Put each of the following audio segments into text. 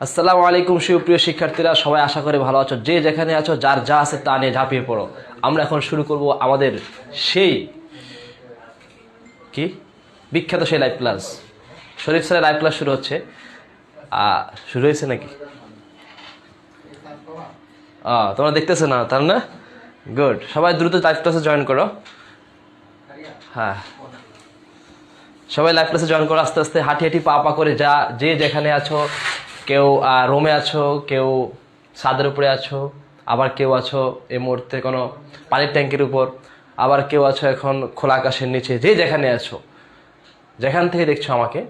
আসসালামু আলাইকুম সুপ্রিয় শিক্ষার্থীরা, সবাই আশা করি ভালো আছো। যে যেখানে আছো যার যা আছে তা নিয়ে ঝাঁপিয়ে পড়ো। আমরা এখন শুরু করব আমাদের সেই কি বিখ্যাত সেই লাইভ ক্লাস। শরীফ স্যারের লাইভ ক্লাস শুরু হচ্ছে। শুরু হয়েছে নাকি? তোমরা দেখতেছো না তার না? গুড, সবাই দ্রুত লাইভ ক্লাসে জয়েন করো। হ্যাঁ, সবাই লাইভ ক্লাসে জয়েন করো। আস্তে আস্তে হাঁটি হাঁটি পা পা করে যে যেখানে আছো, কেউ রুমে আছো, কেউ ছাদের উপরে আছো, আবার কেউ আছো এই মুহূর্তে কোনো পানির ট্যাঙ্কির উপর, আবার কেউ আছো এখন খোলা আকাশের নিচে। যে যেখানে আছো, যেখান থেকে দেখছো আমাকে,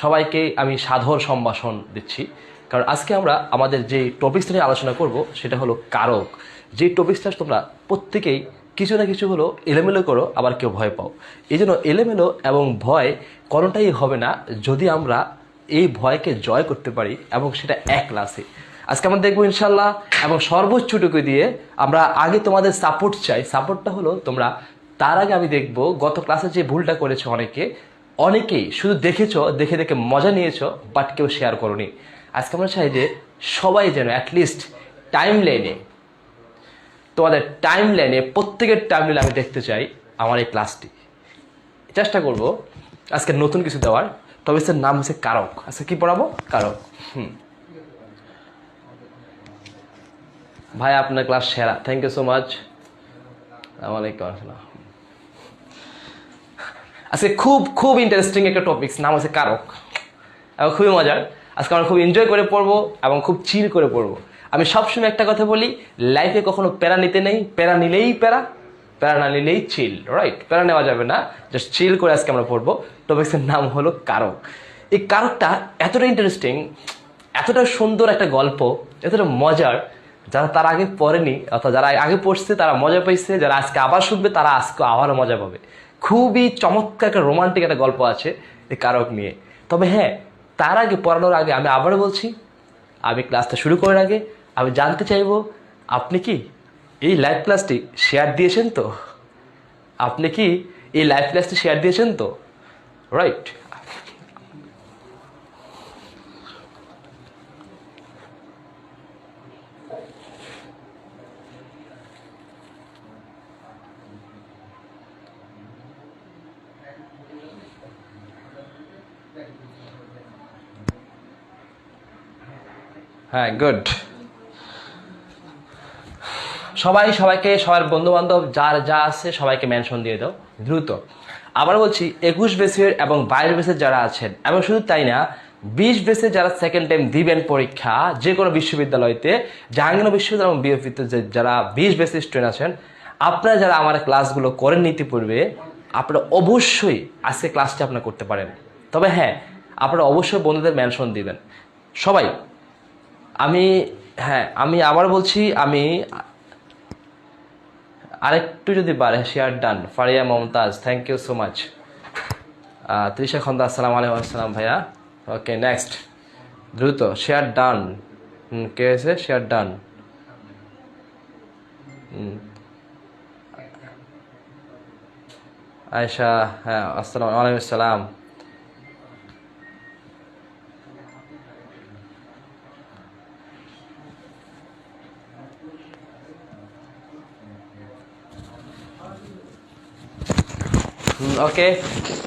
সবাইকে আমি সাদর সম্ভাষণ দিচ্ছি। কারণ আজকে আমরা আমাদের যে টপিকসটা নিয়ে আলোচনা করব সেটা হলো কারক। যে টপিকসটা তোমরা প্রত্যেকেই কিছু না কিছু হলো এলোমেলো করো, আবার কেউ ভয় পাও। এই জন্য এলোমেলো এবং ভয় কোনোটাই হবে না যদি আমরা এই ভয়কে জয় করতে পারি, এবং সেটা এক ক্লাসে আজকে আমরা দেখবো ইনশাল্লাহ। এবং সর্বোচ্চটুকু দিয়ে আমরা আগে তোমাদের সাপোর্ট চাই। সাপোর্টটা হলো তোমরা, তার আগে আমি দেখবো গত ক্লাসে যে ভুলটা করেছো অনেকেই শুধু দেখেছো, দেখে দেখে মজা নিয়েছো, বাট কেউ শেয়ার করোনি। আজকে আমরা চাই যে সবাই যেন অ্যাটলিস্ট টাইম লাইনে, তোমাদের টাইম লাইনে, প্রত্যেকের টাইম লাইনে আমি দেখতে চাই আমার এই ক্লাসটি। চেষ্টা করব আজকে নতুন কিছু দেওয়ার। তবে এর নাম হচ্ছে কারক। আজকে কি পড়াবো? কারক। ভাই আপনার ক্লাস সেরা, থ্যাংক ইউ সো মাচ। ওয়ালাইকুম আসসালাম। আজকে খুব খুব ইন্টারেস্টিং একটা টপিক, নাম হচ্ছে কারক, এবং খুবই মজার। আজকে আমরা খুব এনজয় করে পড়বো এবং খুব চিল করে পড়বো। আমি সবসময় একটা কথা বলি, লাইফে কখনো প্যারা নিতে নেই। প্যারা নিলেই প্যারা, প্যারা না নিলেই চিল, রাইট? প্যারা নেওয়া যাবে না, জাস্ট চিল করে আজকে আমরা পড়বো। টপিক্সের নাম হলো কারক। এই কারকটা এতটা ইন্টারেস্টিং, এতটা সুন্দর একটা গল্প, এতটা মজার, যারা তার আগে পড়েনি অথবা যারা আগে পড়ছে তারা মজা পাইছে, যারা আজকে আবার শুনবে তারা আজকে আবারও মজা পাবে। খুবই চমৎকার একটা রোমান্টিক একটা গল্প আছে এই কারক নিয়ে। তবে হ্যাঁ, তার আগে পড়ানোর আগে আমি আবারও বলছি, আমি ক্লাসটা শুরু করার আগে আমি জানতে চাইবো, আপনি কি এই লাইভ ক্লাসটি শেয়ার দিয়েছেন তো? আপনি কি এই লাইভ ক্লাসটি শেয়ার দিয়েছেন তো? রাইট? হ্যাঁ, গুড। সবাইকে, সবার বন্ধু বান্ধব যার যা আছে সবাইকে মেনশন দিয়ে দাও দ্রুত। আবার বলছি, 21 বেসের এবং 22 বেসের যারা আছেন, এবং শুধু তাই না, 20 বেসে যারা সেকেন্ড টাইম দিবেন পরীক্ষা যে কোনো বিশ্ববিদ্যালয়তে, জাহাঙ্গীরনগর বিশ্ববিদ্যালয় এবং বিএফপিতে যারা 20 বেসের স্টুডেন্ট আছেন, আপনারা যারা আমার ক্লাসগুলো করেন নিতে পূর্বে, আপনারা অবশ্যই আজকে ক্লাসটি আপনারা করতে পারেন। তবে হ্যাঁ, আপনারা অবশ্যই বন্ধুদের মেনশন দিবেন সবাই। আমি আবার বলছি, আমি আরেকটু যদি বাড়ে share done. Faria Momtaz, thank you so much. Trisha Khanda, আসসালামু আলাইকুম। আসসালাম ভাইয়া। ওকে, নেক্সট। দ্রুত শেয়ার ডান। কে হয়েছে? Share done. আয়শা, হ্যাঁ, আসসালামু আলাইকুম। আসসালাম। ওকে,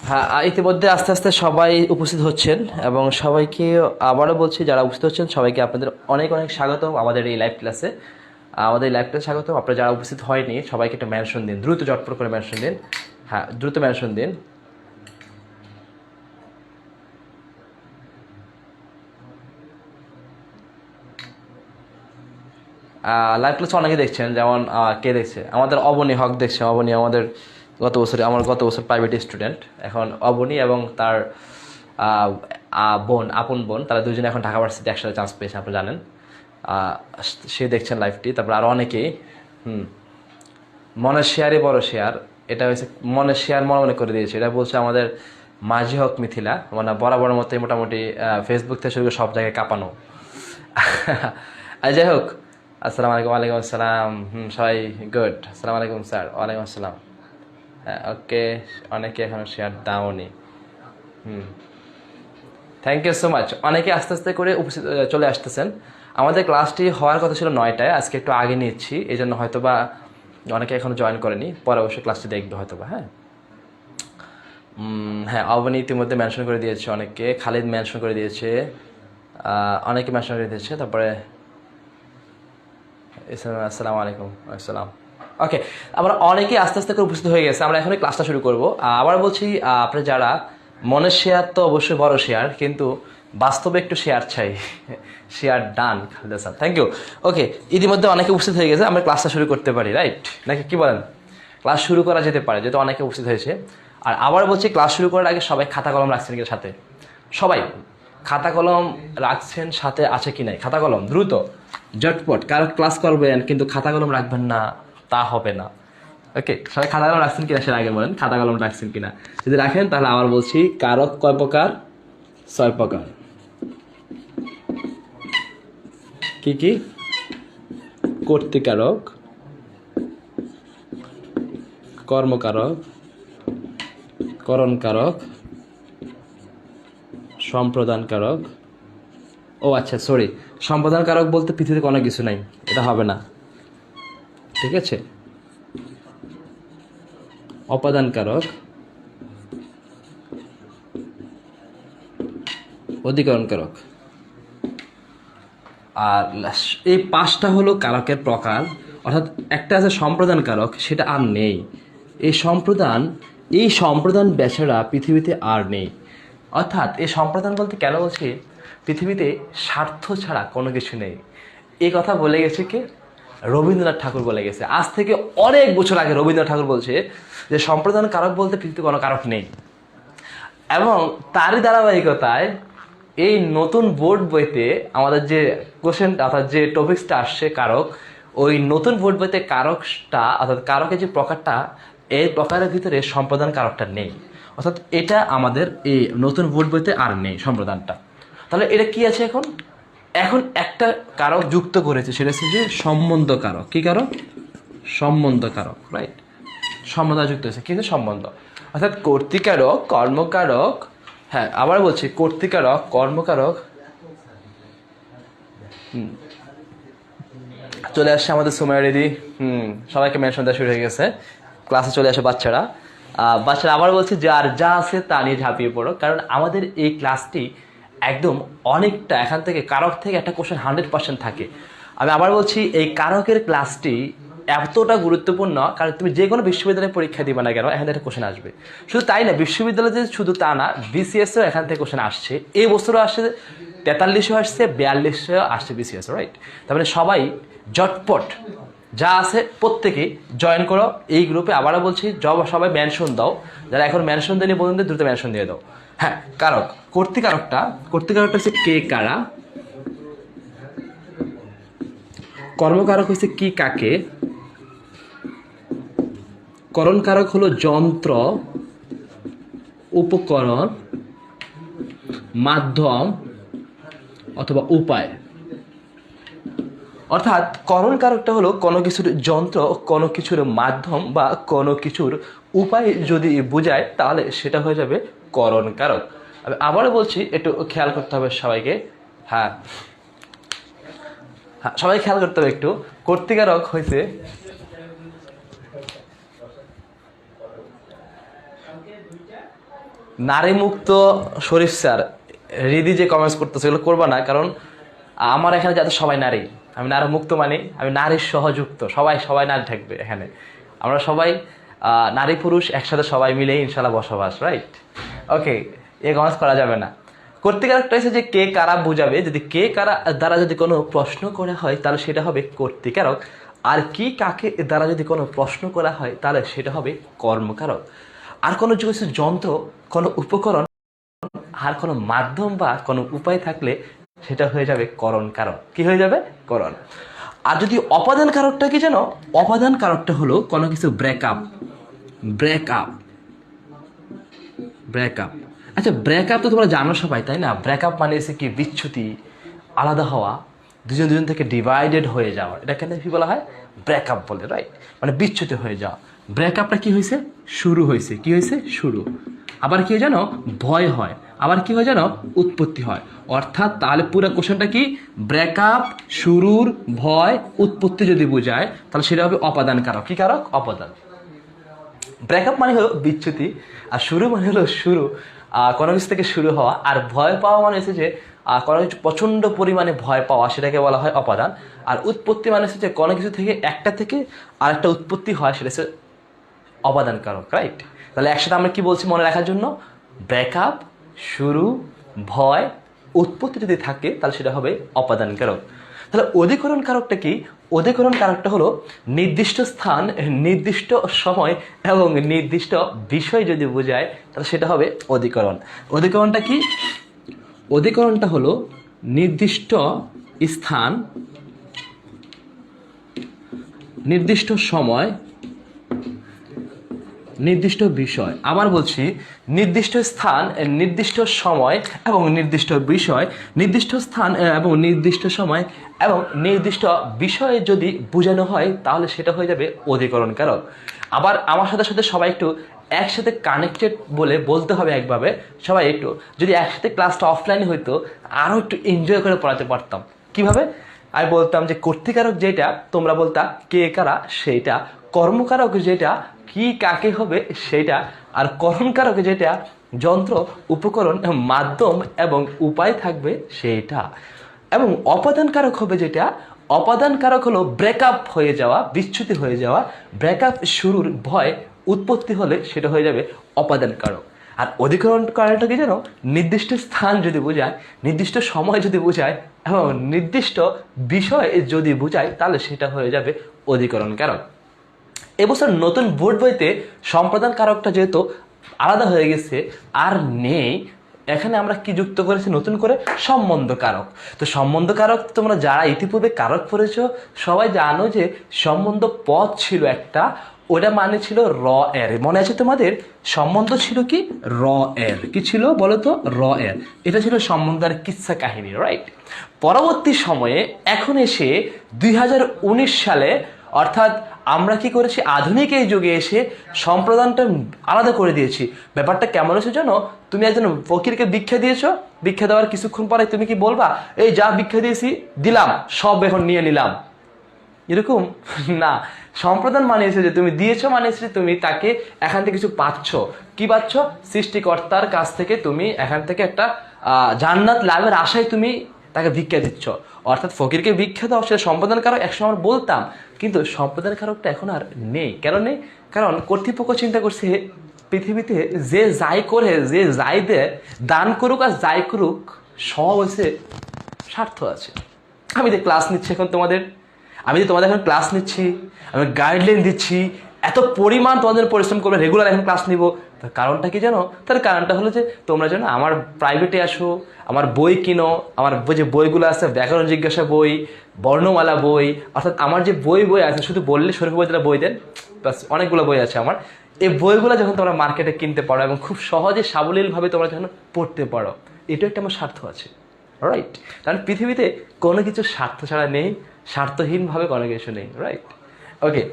হ্যাঁ, ইতিমধ্যে আস্তে আস্তে সবাই উপস্থিত হচ্ছেন, এবং সবাইকে আবারও বলছি, যারা উপস্থিত হচ্ছেন সবাইকে আপনাদের অনেক অনেক স্বাগতম আমাদের এই লাইভ ক্লাসে। আমাদের এই লাইভ ক্লাসে স্বাগতম। আপনারা যারা উপস্থিত হয়নি সবাইকে একটা মেনশন দিন, দ্রুত চটপট করে মেনশন দিন। হ্যাঁ, দ্রুত মেনশন দিন। লাইভ ক্লাসে অনেকে দেখছেন, যেমন কে দেখছে? আমাদের অবনী হক দেখছে। অবনী আমাদের গত বছর প্রাইভেট স্টুডেন্ট, এখন অবনী এবং তার আপন বোন, তারা দুজনে এখন ঢাকা ভার্সিটিতে একসাথে চান্স পেয়েছে, আপনি জানেন। সে দেখছেন লাইভটি। তারপর আরও অনেকেই। মনের শেয়ারই বড় শেয়ার, এটা হয়েছে মনের শেয়ার মনে করে দিয়েছে। এটা বলছে আমাদের মাঝি হক মিথিলা, মানে বরাবর মতোই মোটামুটি ফেসবুক থেকে শুরু করে সব জায়গায় কাঁপানো। যাই হোক, আসসালামু আলাইকুম। ওয়ালাইকুম আসসালাম। সবাই গুড। আসসালামু আলাইকুম স্যার। ওয়ালাইকুম আসসালাম। ওকে, অনেকে এখনো শেয়ার দাওনি। Thank you so much. অনেকে আস্তে আস্তে করে চলে আসতেছেন। আমাদের ক্লাসটি হওয়ার কথা ছিল 9টায়, আজকে একটু আগে নিচ্ছি, এই জন্য হয়তো বা অনেকে এখনো জয়েন করেনি, পরে অবশ্যই ক্লাসটি দেখবে হয়তো বা। হ্যাঁ হ্যাঁ, অবনী ইতিমধ্যে মেনশন করে দিয়েছে, অনেকে খালিদ মেনশন করে দিয়েছে, অনেকে মেনশন করে দিয়েছে। তারপরে আসসালামু আলাইকুম। আসসালাম। ওকে, আমরা অনেকেই আস্তে আস্তে করে উপস্থিত হয়ে গেছে, আমরা এখনই ক্লাসটা শুরু করব। আবার বলছি, আপনি যারা মনের শেয়ার তো অবশ্যই বড় শেয়ার, কিন্তু বাস্তবে একটু শেয়ার চাই। Share done Khaleda sir, thank you. Okay, ইতিমধ্যে অনেকে উপস্থিত হয়ে গেছে, আমরা ক্লাসটা শুরু করতে পারি, রাইট নাকি কি বলেন? ক্লাস শুরু করা যেতে পারে, যেহেতু অনেকে উপস্থিত হয়েছে। আর আবার বলছি, ক্লাস শুরু করার আগে সবাই খাতা কলম রাখছেন কিনা সাথে? সবাই খাতা কলম রাখছেন সাথে, আছে কি নাই খাতা কলম? দ্রুত জটপট, কারো ক্লাস করবেন কিন্তু খাতা কলম রাখবেন না, তা হবে না। ওকে, সবাই খাতা কলম রাখছেন কিনা সেটা আগে বলেন, খাতা কলম রাখছেন কিনা। যদি রাখেন তাহলে আবার বলছি, কারক কয় প্রকার? 6 প্রকার। কি কি? কর্তৃকারক, কর্মকারক, করণকারক, সম্প্রদানকারক। ও আচ্ছা, সরি, সম্প্রদানকারক বলতে পৃথিবীতে কোনো কিছু নাই, এটা হবে না, ঠিক আছে। অপাদানকারক, অধিকরণকারক। আর এই 5টা হলো কারকের প্রকার, অর্থাৎ একটা আছে সম্প্রদান কারক, সেটা আর নেই। এই সম্প্রদান বেচারা পৃথিবীতে আর নেই। অর্থাৎ এই সম্প্রদান বলতে কেন বলছি, পৃথিবীতে স্বার্থ ছাড়া কোনো কিছু নেই। এই কথা বলে গেছে কে? রবীন্দ্রনাথ ঠাকুর বলে গেছে। আজ থেকে অনেক বছর আগে রবীন্দ্রনাথ ঠাকুর বলছে যে সম্প্রদান কারক বলতে পৃথিবীতে কোনো কারক নেই। এবং তারই ধারাবাহিকতায় এই নতুন বোর্ড বইতে আমাদের যে কোশ্চেন অর্থাৎ যে টপিক্সটা আসছে কারক, ওই নতুন বোর্ড বইতে কারকটা অর্থাৎ কারকের যে প্রকারটা, এই প্রকারের ভিতরে সম্প্রদান কারকটা নেই। অর্থাৎ এটা আমাদের এই নতুন বোর্ড বইতে আর নেই সম্প্রদানটা। তাহলে এটা কি আছে এখন? এখন একটা কারক যুক্ত করেছে, সেটা হচ্ছে যে সম্বন্ধ কারক। কি কারক? সম্বন্ধ কারক, রাইট। সম্বন্ধ যুক্ত হয়েছে, কিন্তু সম্বন্ধ, অর্থাৎ কর্তৃকারক, কর্মকারক। হ্যাঁ, আবার বলছি, কর্তৃকারক, কর্মকারক। চলে আসছে আমাদের সুমাইয়া দিদি। সবাইকে মেনশন দেওয়া শুরু হয়ে গেছে, ক্লাসে চলে আসে বাচ্চারা। আবার বলছি, যার যা আছে তা নিয়ে ঝাঁপিয়ে পড়ো, কারণ আমাদের এই ক্লাসটি একদম অনেকটা এখান থেকে কারক থেকে একটা কোশ্চেন 100% থাকে। আমি আবার বলছি, এই কারকের ক্লাসটি এতটা গুরুত্বপূর্ণ, কারণ তুমি যে কোনো বিশ্ববিদ্যালয়ে পরীক্ষা দিবে না কেন, এখান থেকে কোশ্চেন আসবে। শুধু তাই না, বিশ্ববিদ্যালয়ে শুধু তা না, বিসিএসও এখান থেকে কোশ্চেন আসছে। এই বছরও আসছে, 4300 আসছে, 4200 আসছে বিসিএস, রাইট। তার মানে সবাই জটপট যা আছে প্রত্যেকেই জয়েন করো এই গ্রুপে। আবারও বলছি, সবাই মেনশন দাও, যারা এখন মেনশন দেয়নি বলুন, দ্রুত মেনশন দিয়ে দাও। হ্যাঁ, কারক, কর্তৃকারকটা হচ্ছে কে কারা, কর্মকারক হচ্ছে কি কাকে, করণকারক হলো যন্ত্র, উপকরণ, মাধ্যম অথবা উপায়। অর্থাৎ করণকারকটা হলো কোনো কিছুর যন্ত্র, কোনো কিছুর মাধ্যম বা কোনো কিছুর উপায় যদি বোঝায়, তাহলে সেটা হয়ে যাবে করণকারক। আমি আবারও বলছি, একটু খেয়াল করতে হবে সবাইকে। হ্যাঁ, সবাই খেয়াল করতে হবে একটু। কর্তৃকারক হয়েছে নারী মুক্ত। শরীফ স্যার, রিদি যে কমেন্টস করতেছে এগুলো করবা না, কারণ আমার এখানে যাতে সবাই নারী, আমি নারী মুক্ত মানে আমি নারীর সহযুক্ত, সবাই নারী থাকবে এখানে। আমরা সবাই নারী পুরুষ একসাথে সবাই মিলে ইনশাল্লাহ বসবাস, রাইট। ওকে, এ কমেন্টস করা যাবে না। কর্তৃকারকটা হচ্ছে যে কে কারা বুঝাবে, যদি কে কারা দ্বারা যদি কোনো প্রশ্ন করা হয় তাহলে সেটা হবে কর্তৃকারক, আর কি কাকে দ্বারা যদি কোনো প্রশ্ন করা হয় তাহলে সেটা হবে কর্মকারক। আর কোনো কিছু যন্ত্র, কোনো উপকরণ, আর কোনো মাধ্যম বা কোনো উপায় থাকলে সেটা হয়ে যাবে করণ কারক। কি হয়ে যাবে? করণ। আর যদি অপাদান কারকটা কি জানো? অপাদান কারকটা হলো কোনো কিছু ব্রেকআপ। আচ্ছা, ব্রেকআপ তো তোমরা জানো সবাই, তাই না? ব্রেকআপ মানে হচ্ছে কি? বিচ্যুতি, আলাদা হওয়া, দুজন থেকে ডিভাইডেড হয়ে যাওয়া, এটা কেন কি বলা হয়? ব্রেকআপ বলে, রাইট। মানে বিচ্যুতি হয়ে যাওয়া। ব্রেকআপটা কি হয়েছে? শুরু হয়েছে। কি হয়েছে? শুরু। আবার কি হয় জানো? ভয় হয়। আবার কি হয় জানো? উৎপত্তি হয়। অর্থাৎ তাহলে পুরো কোশ্চেনটা কি? ব্রেকআপ, শুরুর, ভয়, উৎপত্তি যদি বোঝায় তাহলে সেটা হবে অপাদান কারক। কি কারক? অপাদান। ব্রেকআপ মানে হলো বিচ্যুতি, আর শুরু মানে হলো শুরু, কোনো কিছু থেকে শুরু হওয়া, আর ভয় পাওয়া মানে হচ্ছে যে কোনো কিছু প্রচণ্ড পরিমাণে ভয় পাওয়া, সেটাকে বলা হয় অপাদান। আর উৎপত্তি মানে হচ্ছে যে কোনো কিছু থেকে একটা থেকে আরেকটা উৎপত্তি হয়, সেটা হচ্ছে অপাদান কারক। রাইট? তাহলে একসাথে আমরা কি বলছি মনে রাখার জন্য? ব্রেকআপ, শুরু, ভয়, উৎপত্তি যদি থাকে তাহলে সেটা হবে অপাদান কারক। তাহলে অধিকরণ কারকটা কি? অধিকরণ কারকটা হলো নির্দিষ্ট স্থান, নির্দিষ্ট সময় এবং নির্দিষ্ট বিষয় যদি বোঝায় তাহলে সেটা হবে অধিকরণ। অধিকরণটা কি? অধিকরণটা হলো নির্দিষ্ট স্থান, নির্দিষ্ট সময়, নির্দিষ্ট বিষয়। আবার বলছি, নির্দিষ্ট স্থান, নির্দিষ্ট সময় এবং নির্দিষ্ট বিষয়, নির্দিষ্ট স্থান এবং নির্দিষ্ট সময় এবং নির্দিষ্ট বিষয়ে যদি বোঝানো হয় তাহলে সেটা হয়ে যাবে অধিকরণ কারক। আবার আমার সাথে সাথে সবাই একটু একসাথে কানেক্টেড বলে বলতে হবে একভাবে। সবাই একটু যদি একসাথে ক্লাসটা অফলাইনে হইতো আরও একটু এনজয় করে পড়াতে পারতাম। কিভাবে? আমি বলতাম যে কর্তৃকারক যেটা, তোমরা বলতা কে কারা সেইটা, কর্মকারক যেটা কি কাকে হবে সেইটা, আর করণকারক যেটা যন্ত্র, উপকরণ, মাধ্যম এবং উপায় থাকবে সেইটা, এবং অপাদান কারক হবে যেটা, অপাদান কারক হলো ব্রেকআপ হয়ে যাওয়া, বিচ্যুতি হয়ে যাওয়া, ব্রেকআপ শুরুর ভয় উৎপত্তি হলে সেটা হয়ে যাবে অপাদান কারক। আর অধিকরণ কারকটা কি জানো? নির্দিষ্ট স্থান যদি বোঝায়, নির্দিষ্ট সময় যদি বোঝায় এবং নির্দিষ্ট বিষয় যদি বোঝায় তাহলে সেটা হয়ে যাবে অধিকরণ কারক। এবছর নতুন বোর্ড বইতে সম্প্রদান কারকটা যেহেতু আলাদা হয়ে গেছে আর নেই, এখানে আমরা কি যুক্ত করেছি নতুন করে? সম্বন্ধ কারক। তো সম্বন্ধ কারক তোমরা যারা ইতিপূর্বে কারক পড়েছো সবাই জানো যে সম্বন্ধ পদ ছিল একটা, ওটা মানে ছিল র এর। মনে আছে তোমাদের? সম্বন্ধ ছিল কি? র এর। কি ছিল বলো তো? র এর। এটা ছিল সম্বন্ধের কিচ্ছা কাহিনী। রাইট? পরবর্তী সময়ে এখন এসে 2019 সালে, অর্থাৎ আমরা কি করেছি আধুনিক এই যুগে এসে সম্প্রদানটা আলাদা করে দিয়েছি। ব্যাপারটা কেমন হয়েছে জানো? তুমি একজন ফকিরকে ভিক্ষা দিয়েছো, ভিক্ষা দেওয়ার কিছুক্ষণ পরে তুমি কি বলবা এই যা ভিক্ষা দিয়েছি দিলাম সব এখন নিয়ে নিলাম? এরকম না। সম্প্রদান মানিয়েছে যে তুমি দিয়েছো, মানিয়েছে তুমি তাকে এখান থেকে কিছু পাচ্ছ। কি পাচ্ছ? সৃষ্টিকর্তার কাছ থেকে তুমি এখান থেকে একটা জান্নাত লাভের আশায় তুমি তাকে ভিক্ষা দিচ্ছ। অর্থাৎ ফকিরকে ভিক্ষা দাও, সেটা সম্প্রদান কারক একসময় আমরা বলতাম, কিন্তু সম্প্রদান কারকটা এখন আর নেই। কেন নেই? কারণ কর্তৃপক্ষ চিন্তা করছে পৃথিবীতে যে যাই করে, যে যাই দেয়, দান করুক আর যাই করুক, সব হচ্ছে স্বার্থ আছে। আমি যে ক্লাস নিচ্ছি এখন তোমাদের, আমি যে তোমাদের এখন ক্লাস নিচ্ছি, আমি গাইডলাইন দিচ্ছি, এত পরিমাণ তোমাদের পরিশ্রম করবে, রেগুলার এখন ক্লাস নিব, তার কারণটা কি জানো? তার কারণটা হলো যে তোমরা যেন আমার প্রাইভেটে আসো, আমার বই কিনো, আমার যে বইগুলো আছে ব্যাকরণ জিজ্ঞাসা বই, বর্ণমালা বই, অর্থাৎ আমার যে বই বই আছে, শুধু বললে শরীফ বই দিলে বই দেন, প্লাস অনেকগুলো বই আছে আমার, এই বইগুলো যখন তোমরা মার্কেটে কিনতে পারো এবং খুব সহজে সাবলীলভাবে তোমরা যখন পড়তে পারো, এটা একটা আমার স্বার্থ আছে। রাইট? কারণ পৃথিবীতে কোনো কিছু স্বার্থ ছাড়া নেই, স্বার্থহীনভাবে কোনো কিছু নেই। রাইট? ওকে,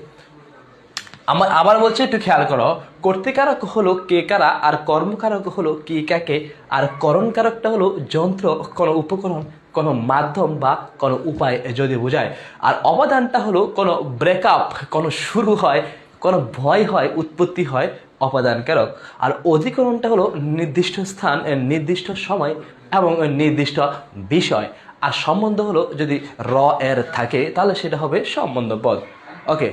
আমার আবার বলছে একটু খেয়াল করো, কর্তৃকারক হলো কে কারা, আর কর্মকারক হলো কি কাকে, আর করণকারকটা হলো যন্ত্র, কোনো উপকরণ, কোনো মাধ্যম বা কোনো উপায় যদি বোঝায়। আর অবদানটা হলো কোনো ব্রেকআপ, কোনো শুরু হয়, কোনো ভয় হয়, উৎপত্তি হয়, অপাদান কারক। আর অধিকরণটা হলো নির্দিষ্ট স্থান, নির্দিষ্ট সময় এবং নির্দিষ্ট বিষয়। আর সম্বন্ধ হলো যদি র এর থাকে তাহলে সেটা হবে সম্বন্ধ পদ। ওকে,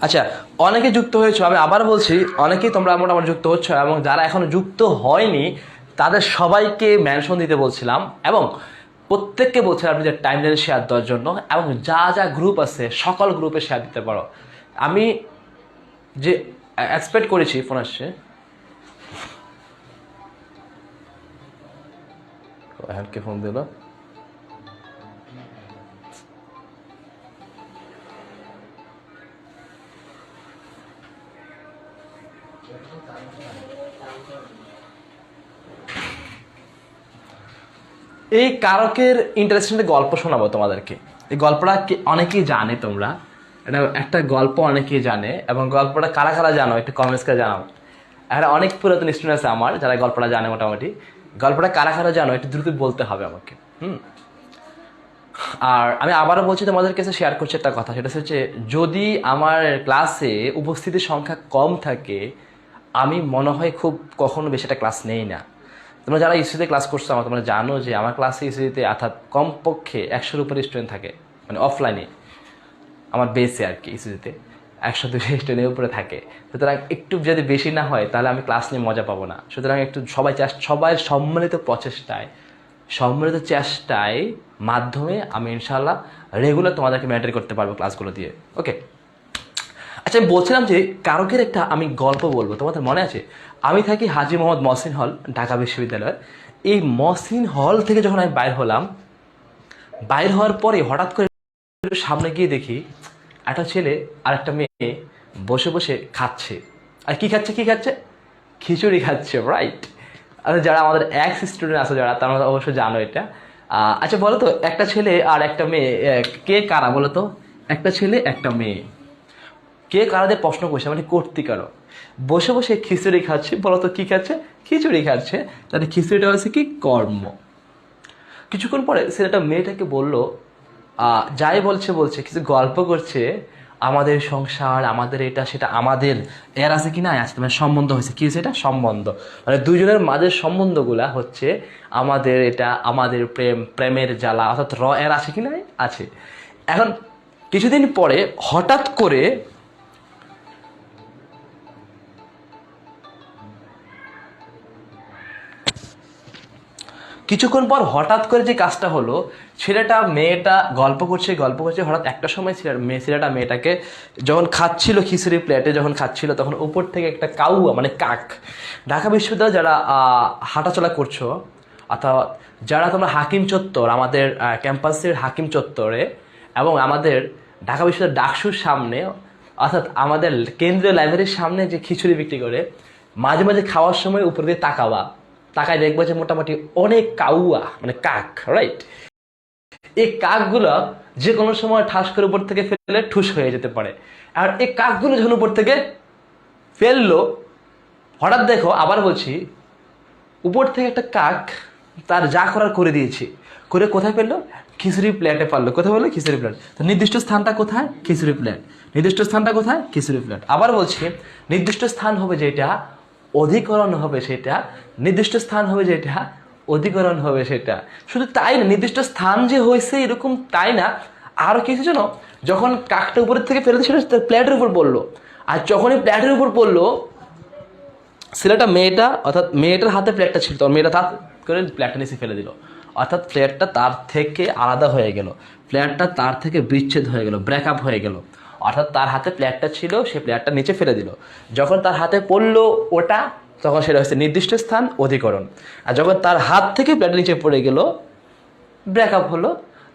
আচ্ছা, অনেকে যুক্ত হয়েছো, আমি আবার বলছি অনেকেই তোমরা মোটামুটি যুক্ত হচ্ছ, এবং যারা এখনো যুক্ত হয়নি তাদের সবাইকে মেনশন দিতে বলছিলাম, এবং প্রত্যেককে বলছিলাম যে টাইমলাইন শেয়ার দেওয়ার জন্য, এবং যা যা গ্রুপ আছে সকল গ্রুপে শেয়ার দিতে পারো। আমি যে এক্সপেক্ট করেছি, ফোন আসছে, কে ফোন দিল? এই কারকের ইন্টারেস্টিং গল্প শোনাবো তোমাদেরকে। এই গল্পটা অনেকেই জানে, তোমরা এটা একটা গল্প অনেকেই জানে, এবং গল্পটা কারা কারা জানো একটু কমেন্টস করে জানাও। একটা অনেক পুরাতন স্টুডেন্ট আছে আমার যারা গল্পটা জানে মোটামুটি। গল্পটা কারা কারা জানো একটু দ্রুত বলতে হবে আমাকে। আর আমি আবারও বলছি, তোমাদের কাছে শেয়ার করছি একটা কথা, সেটা হচ্ছে যদি আমার ক্লাসে উপস্থিতির সংখ্যা কম থাকে, আমি মনে হয় খুব কখনো বেশি একটা ক্লাস নেই না। তোমরা যারা ইস্যুতে ক্লাস করছো আমার, তোমরা জানো যে আমার ক্লাসে ইস্যুতে অর্থাৎ কমপক্ষে 100-র উপরে স্টুডেন্ট থাকে, মানে অফলাইনে আমার বেসে আর কি ইস্যুতে 100-200 স্টুডেন্টের উপরে থাকে। সুতরাং একটু যদি বেশি না হয় তাহলে আমি ক্লাস নিয়ে মজা পাবো না। সুতরাং একটু সবাই সম্মিলিত চেষ্টায় মাধ্যমে আমি ইনশাল্লাহ রেগুলার তোমাদেরকে মেনটেন করতে পারবো ক্লাসগুলো দিয়ে। ওকে, আচ্ছা আমি বলছিলাম যে কারকের একটা আমি গল্প বলবো। তোমাদের মনে আছে, আমি থাকি হাজী মোহাম্মদ মহসিন হল, ঢাকা বিশ্ববিদ্যালয়ের। এই মহসিন হল থেকে যখন আমি বাইর হলাম, বাইর হওয়ার পরে হঠাৎ করে সামনে গিয়ে দেখি একটা ছেলে আর একটা মেয়ে বসে বসে খাচ্ছে। আর কি খাচ্ছে? খিচুড়ি খাচ্ছে, রাইট? আর যারা আমাদের এক্স স্টুডেন্ট আছে যারা, তারা অবশ্যই জানো এটা। আচ্ছা বলো তো, একটা ছেলে আর একটা মেয়ে কে কারা বলো তো? একটা ছেলে একটা মেয়ে, কে কারাদের প্রশ্ন করছে, মানে কর্তিকারক বসে বসে খিচুড়ি খাচ্ছে। বলতো কি খাচ্ছে? খিচুড়ি খাচ্ছে। তাহলে খিচুড়িটা হচ্ছে কি? কর্ম। কিছুক্ষণ পরে ছেলেটা মেয়েটাকে বললো, যাই বলছে কিছু গল্প করছে, আমাদের সংসার, আমাদের এটা সেটা, আমাদের এর আছে কি না আছে, মানে সম্বন্ধ হয়েছে। কি হয়েছে? এটা সম্বন্ধ, মানে দুজনের মাঝের সম্বন্ধগুলা হচ্ছে আমাদের এটা, আমাদের প্রেমের জ্বালা, অর্থাৎ এর আছে কি না আছে। এখন কিছুদিন পরে হঠাৎ করে কিছুক্ষণ পর হঠাৎ করে যে কাজটা হলো, মেয়েটা গল্প করছে, হঠাৎ একটা সময় ছেলেটা মেয়েটাকে যখন খাচ্ছিল, খিচুড়ি প্লেটে যখন খাচ্ছিল, তখন উপর থেকে একটা কাউয়া মানে কাক, ঢাকা বিশ্ববিদ্যালয়ে যারা হাঁটাচলা করছো, অর্থাৎ যারা তোমরা হাকিম চত্বর, আমাদের ক্যাম্পাসের হাকিম চত্বরে এবং আমাদের ঢাকা বিশ্ববিদ্যালয়ের ডাকসুর সামনে, অর্থাৎ আমাদের কেন্দ্রীয় লাইব্রেরির সামনে যে খিচুড়ি বিক্রি করে, মাঝে মাঝে খাওয়ার সময় উপর দিয়ে তাকায় দেখবো যে মোটামুটি অনেক কাউয়া মানে কাক, রাইট? এই কাকগুলো যে কোনো সময় ঠাস করে উপর থেকে ফেলে ঠুস হয়ে যেতে পারে। আর এই কাকগুলো যখন উপর থেকে ফেললো, হঠাৎ দেখো, আবার বলছি, উপর থেকে একটা কাক তার যা করার করে দিয়েছে, করে কোথায় ফেললো? খিচুড়ি প্লেটে পারলো। কোথায় বললো? খিচুড়ি প্লেট। তো নির্দিষ্ট স্থানটা কোথায়? খিচুড়ি প্লেট। নির্দিষ্ট স্থানটা কোথায়? খিচুড়ি প্লেট। আবার বলছি, নির্দিষ্ট স্থান হবে যেটা, অধিকরণ হবে সেটা, নির্দিষ্ট স্থান হবে যেটা, অধিকরণ হবে সেটা। শুধু তাই না, নির্দিষ্ট স্থান যে হয়েছে এরকম তাই না, আরো কিছু জানো, যখন কাকটা উপরের থেকে ফেলে সেটা তার প্লেটের উপর পড়লো, আর যখনই প্লেটের উপর পড়লো, মেয়েটা অর্থাৎ মেয়েটার হাতে প্লেটটা ছিল, তখন মেয়েটা তার করে প্লেটটা নিচে ফেলে দিল, অর্থাৎ প্লেটটা তার থেকে আলাদা হয়ে গেল, প্লেটটা তার থেকে বিচ্ছেদ হয়ে গেল, ব্রেকআপ হয়ে গেল। অর্থাৎ তার হাতে প্লেটটা ছিল, সে প্লেটটা নিচে ফেলে দিল, যখন তার হাতে পড়লো ওটা, তখন সেটা হচ্ছে নির্দিষ্ট স্থান, অধিকরণ। আর যখন তার হাত থেকে প্লেট নিচে পড়ে গেল, ব্রেকআপ হলো।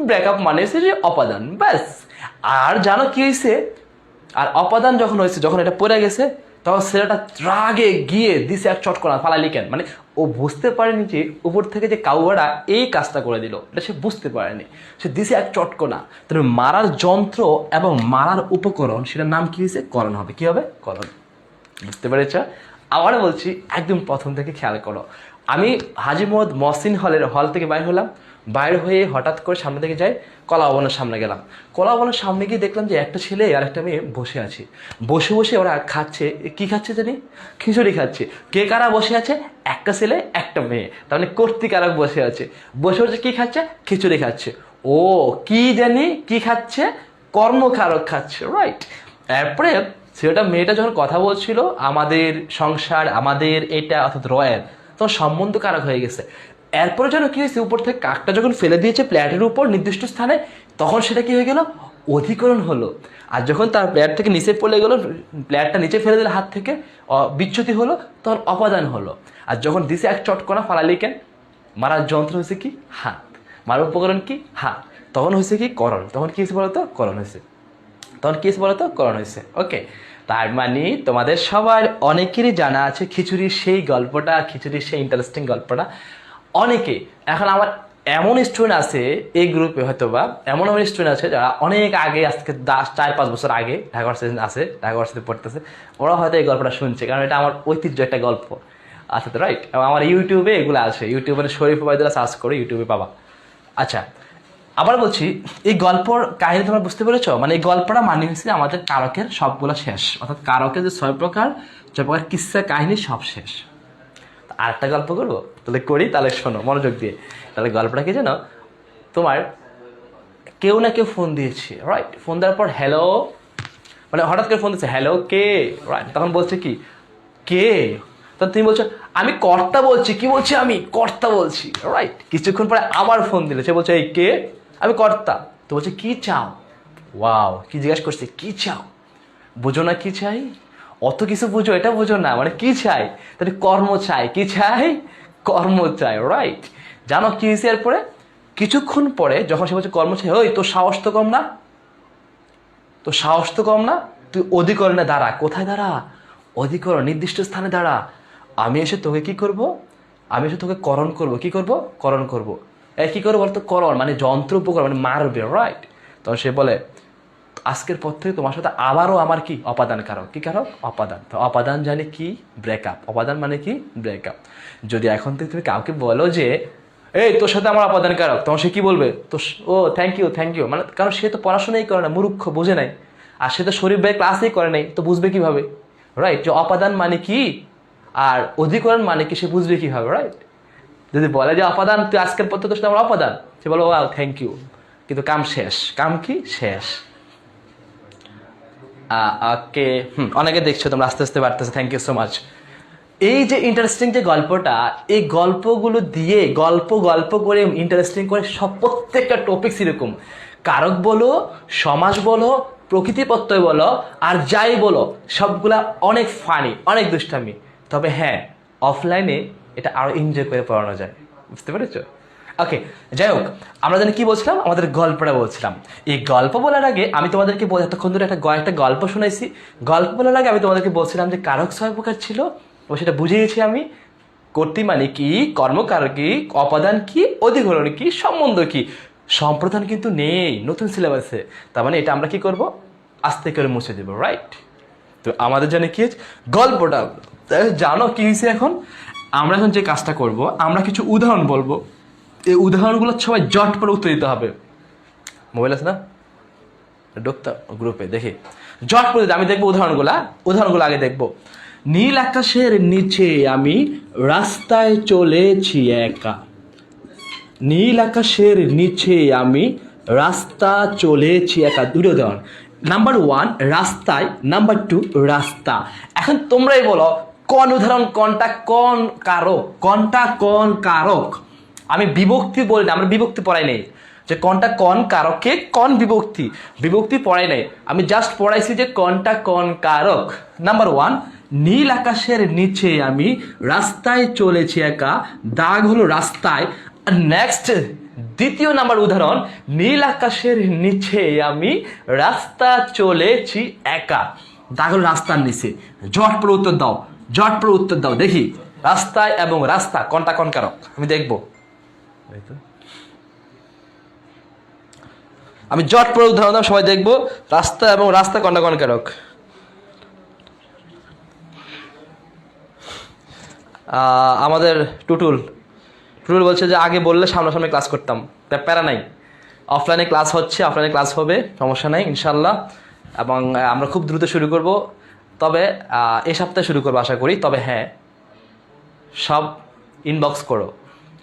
ব্রেকআপ মানে হচ্ছে যে অপাদান, ব্যাস। আর জানো কি হয়েছে? আর অপাদান যখন হয়েছে, যখন এটা পড়ে গেছে, তখন ছেলেটা রাগে গিয়ে দিছে এক চটকনা, ফালাইলি কেন, মানে ও বুঝতে পারেনি যে উপর থেকে যে কাউয়াটা এই কাজটা করে দিল, এটা সে বুঝতে পারেনি, সে দিছে এক চটকনা। তবে মারার যন্ত্র এবং মারার উপকরণ, সেটার নাম কি হয়েছে? করণ হবে। কি হবে? করণ। বুঝতে পেরেছ? আবার বলছি, একদম প্রথম থেকে খেয়াল করো। আমি হাজী মোহাম্মদ মহসিন হল থেকে বাইর হলাম, বাইর হয়ে হঠাৎ করে সামনে থেকে যাই, কলা ভবনের সামনে গেলাম। কলা ভবনের সামনে গিয়ে দেখলাম যে একটা ছেলে আর একটা মেয়ে বসে আছে। বসে বসে ওরা খাচ্ছে। কি খাচ্ছে জানি? খিচুড়ি খাচ্ছে। কে কারা বসে আছে? একটা ছেলে একটা মেয়ে, তার মানে কর্তৃকারক বসে আছে। বসে বসে কি খাচ্ছে? খিচুড়ি খাচ্ছে। ও কি জানি কি খাচ্ছে? কর্মকারক খাচ্ছে, রাইট? এরপরে ছেলেটা মেয়েটা যখন কথা বলছিল, আমাদের সংসার, আমাদের এটা, অর্থাৎ রয়ের, তখন সম্বন্ধ কারক হয়ে গেছে। এরপরে যেন কি হয়েছে, উপর থেকে কাকটা যখন ফেলে দিয়েছে প্লেটের উপর নির্দিষ্ট স্থানে, তখন সেটা কি হয়ে গেল? অধিকরণ হলো। আর যখন তার প্লেট থেকে নিচে পড়ে গেল, প্লেটটা নিচে ফেলে দিলে হাত থেকে, বিচ্যুতি হলো, তখন অপাদান হলো। আর যখন দিছে এক চটকনা, ফালালি কেন, মারার যন্ত্র হয়েছে কি? হাত। মারার উপকরণ কি? হাত। তখন হয়েছে কি? করণ। তখন কি হয়েছে বলতো? করণ হয়েছে। তখন কি হয়েছে বলতো? করণ হয়েছে। ওকে, তার মানে তোমাদের সবার অনেকেরই জানা আছে খিচুড়ির সেই গল্পটা, খিচুড়ির সেই ইন্টারেস্টিং গল্পটা। অনেকে এখন আমার এমন স্টুডেন্ট আছে এই গ্রুপে, হয়তো বা এমন এমন স্টুডেন্ট আছে যারা অনেক আগে, আজকে 4-5 বছর আগে ঢাকা ভার্সিটিতে আছে, ঢাকা ভার্সিটিতে পড়তেছে, ওরা হয়তো এই গল্পটা শুনছে, কারণ এটা আমার ঐতিহ্য একটা গল্প। আচ্ছা, তো রাইট, এবং আমার ইউটিউবে এগুলো আছে, ইউটিউবে শরীফ ওবায়দুল্লাহ সার্চ করে ইউটিউবে পাবা। আচ্ছা, আবার বলছি, এই গল্পর কাহিনী তোমরা বুঝতে পেরেছো? মানে এই গল্পটা মানে হচ্ছে আমাদের কারকের সবগুলো শেষ, অর্থাৎ কারকের যে 6 প্রকার কিসসা কাহিনী সব শেষ। আর একটা গল্প করবো, তাহলে করি, তাহলে শোনো মনোযোগ দিয়ে। তাহলে গল্পটা কি জানো, তোমার কেউ না কেউ ফোন দিয়েছে, রাইট? ফোন দেওয়ার পর হ্যালো, মানে হঠাৎ করে ফোন দিচ্ছে, হ্যালো কে, রাইট? তখন বলছে কি, কে? তখন তুমি বলছো আমি কর্তা বলছি। কি বলছি? আমি কর্তা বলছি, রাইট? কিছুক্ষণ পরে আবার ফোন দিলে, সে বলছে এই কে? আমি কর্তা। তো বলছে কি চাও? ওয়াও, কি জিজ্ঞাসা করছে, কি চাও? বুঝো না কি চাই? অত কিছু বুঝো, এটা বুঝো না, মানে কি চাই? তাহলে কর্ম চাই। কি চাই? কর্ম চাই, রাইট? জানো কি হয়েছে এরপরে? কিছুক্ষণ পরে যখন সে বলছে কর্ম চাই, ওই তোর সাহস তো কম না, তোর সাহস তো কম না, তুই অধিকরণে দাঁড়া। কোথায় দাঁড়া? অধিকরণ, নির্দিষ্ট স্থানে দাঁড়া। আমি এসে তোকে কি করব? আমি এসে তোকে করণ করব। কি করব? করণ করব। কি করবো বলতো? করণ মানে যন্ত্র উপকরণ, মানে মারবে, রাইট? তখন সে বলে আজকের পর থেকে তোমার সাথে আবারও আমার কি অপাদান কারক। কি কারক? অপাদান। তো অপাদান জানি কি? ব্রেকআপ। অপাদান মানে কি? ব্রেকআপ। যদি এখন থেকে তুমি কাউকে বলো যে এই তোর সাথে আমার অপাদান কারক, তখন সে কি বলবে? তো ও থ্যাংক ইউ, থ্যাংক ইউ, মানে কারণ সে তো পড়াশোনাই করে না, মূর্খ, বোঝে নাই। আর সে তো শরীর ভাই ক্লাসেই করে নাই, তো বুঝবে কিভাবে, রাইট? যে অপাদান মানে কি আর অধিকরণ মানে কি, সে বুঝবে কিভাবে, রাইট? যদি বলে যে অপাদান, তুই আজকের পর তোর সাথে আমার অপাদান, সে বলো ওয়াও থ্যাংক ইউ, কিন্তু কাম শেষ। কাম কি? শেষ। ওকে, অনেকে দেখছো তোমরা, আস্তে আস্তে বাড়তেছে, থ্যাংক ইউ সো মাচ। এই যে ইন্টারেস্টিং যে গল্পটা, এই গল্পগুলো দিয়ে গল্প করে ইন্টারেস্টিং করে সব প্রত্যেকটা টপিক এরকম, কারক বলো, সমাজ বলো, প্রকৃতি প্রত্যয় বলো, আর যাই বলো, সবগুলা অনেক ফানি, অনেক দুষ্টামি। তবে হ্যাঁ, অফলাইনে এটা আরো এনজয় করে পড়ানো যায়, বুঝতে পেরেছো? ওকে, যাই হোক, আমরা জানি কি বলছিলাম, আমাদের গল্পটা বলছিলাম। এই গল্প বলার আগে আমি তোমাদেরকে এতক্ষণ ধরে একটা গল্প শোনাইছি। গল্প বলার আগে আমি তোমাদেরকে বলছিলাম যে কারক 6 প্রকার ছিল, ও সেটা বুঝিয়েছি আমি। কর্তৃ মানে কি, কর্মকারক কি, অপাদান কি, অধিকরণ কি, সম্বন্ধ কি। সম্প্রদান কিন্তু নেই নতুন সিলেবাসে, তার মানে এটা আমরা কি করব? আস্তে করে মুছে দেবো, রাইট? তো আমাদের জানে কি গল্পটা জানো কি হয়েছে। এখন আমরা এখন যে কাজটা করব, আমরা কিছু উদাহরণ বলবো, এই উদাহরণগুলো সবাই জট করে উত্তর দিতে হবে। মোবাইল আছে না? ডক্টর গ্রুপে দেখি জট করে দিতে। আমি দেখবো উদাহরণগুলো আগে দেখবো। নীল আকাশের নিচে আমি রাস্তায় চলেছি একা। নীল আকাশের নিচে আমি রাস্তা চলেছি একা। দুটো উদাহরণ। নাম্বার 1 রাস্তায়, নাম্বার 2 রাস্তা। এখন তোমরাই বলো কোন উদাহরণ, কোনটা কোন কারক, কোনটা কোন কারক। আমি বিভক্তি বলি না, আমরা বিভক্তি পড়াই নাই যে কোনটা কোন কারকে কোন বিভক্তি, বিভক্তি পড়াই নাই। আমি জাস্ট পড়াইছি যে কোনটা কোন কারক। নাম্বার 1 নীল আকাশের নিচে আমি রাস্তায় চলেছি একা। দাগ হলো রাস্তায়। নেক্সট দ্বিতীয় নাম্বার উদাহরণ, নীল আকাশের নিচে আমি রাস্তা চলেছি একা। দাগ হলো রাস্তার নিচে। জট করে উত্তর দাও, জট করে উত্তর দাও। দেখি রাস্তায় এবং রাস্তা কোনটা কোন কারক, আমি দেখবো। আমি জট করে উদাহরণ দাও, সবাই দেখবো রাস্তা এবং রাস্তা কোনটা কোন কারক। আমাদের টুটুল বলছে যে আগে বললে সামনাসামনি ক্লাস করতাম, তা প্যারা নাই, অফলাইনে ক্লাস হচ্ছে, অফলাইনে ক্লাস হবে, সমস্যা নাই ইনশাল্লাহ। এবং আমরা খুব দ্রুত শুরু করব, তবে এই সপ্তাহে শুরু করবো আশা করি। তবে হ্যাঁ, সব ইনবক্স করো,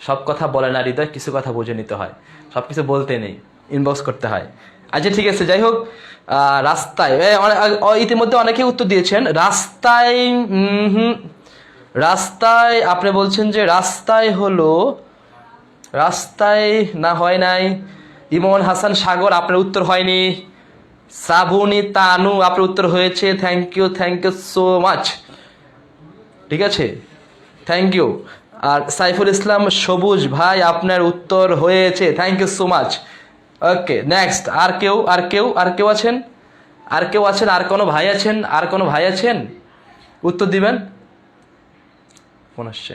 সব কথা বলে না হৃদয়, কিছু কথা বুঝে নিতে হয়, সব কিছু বলতে নেই, ইনবক্স করতে হয়। আচ্ছা ঠিক আছে, যাই হোক, রাস্তায় ইতিমধ্যে অনেকেই উত্তর দিয়েছেন। রাস্তায় রাস্তায় আপনি বলছেন যে রাস্তায় হলো, রাস্তায় না হয় নাই। ইমন হাসান সাগর আপনার উত্তর হয়নি। শ্রাবণী তানু আপনার উত্তর হয়েছে, থ্যাংক ইউ সো মাচ, ঠিক আছে, থ্যাংক ইউ। আর সাইফুল ইসলাম সবুজ ভাই আপনার উত্তর হয়েছে, thank you so much. Okay next, আর কেউ আছেন? আর কেউ আছেন? আর কোনো ভাই আছেন? আর কোনো ভাই আছেন? উত্তর দিবেন। ফোন আসছে।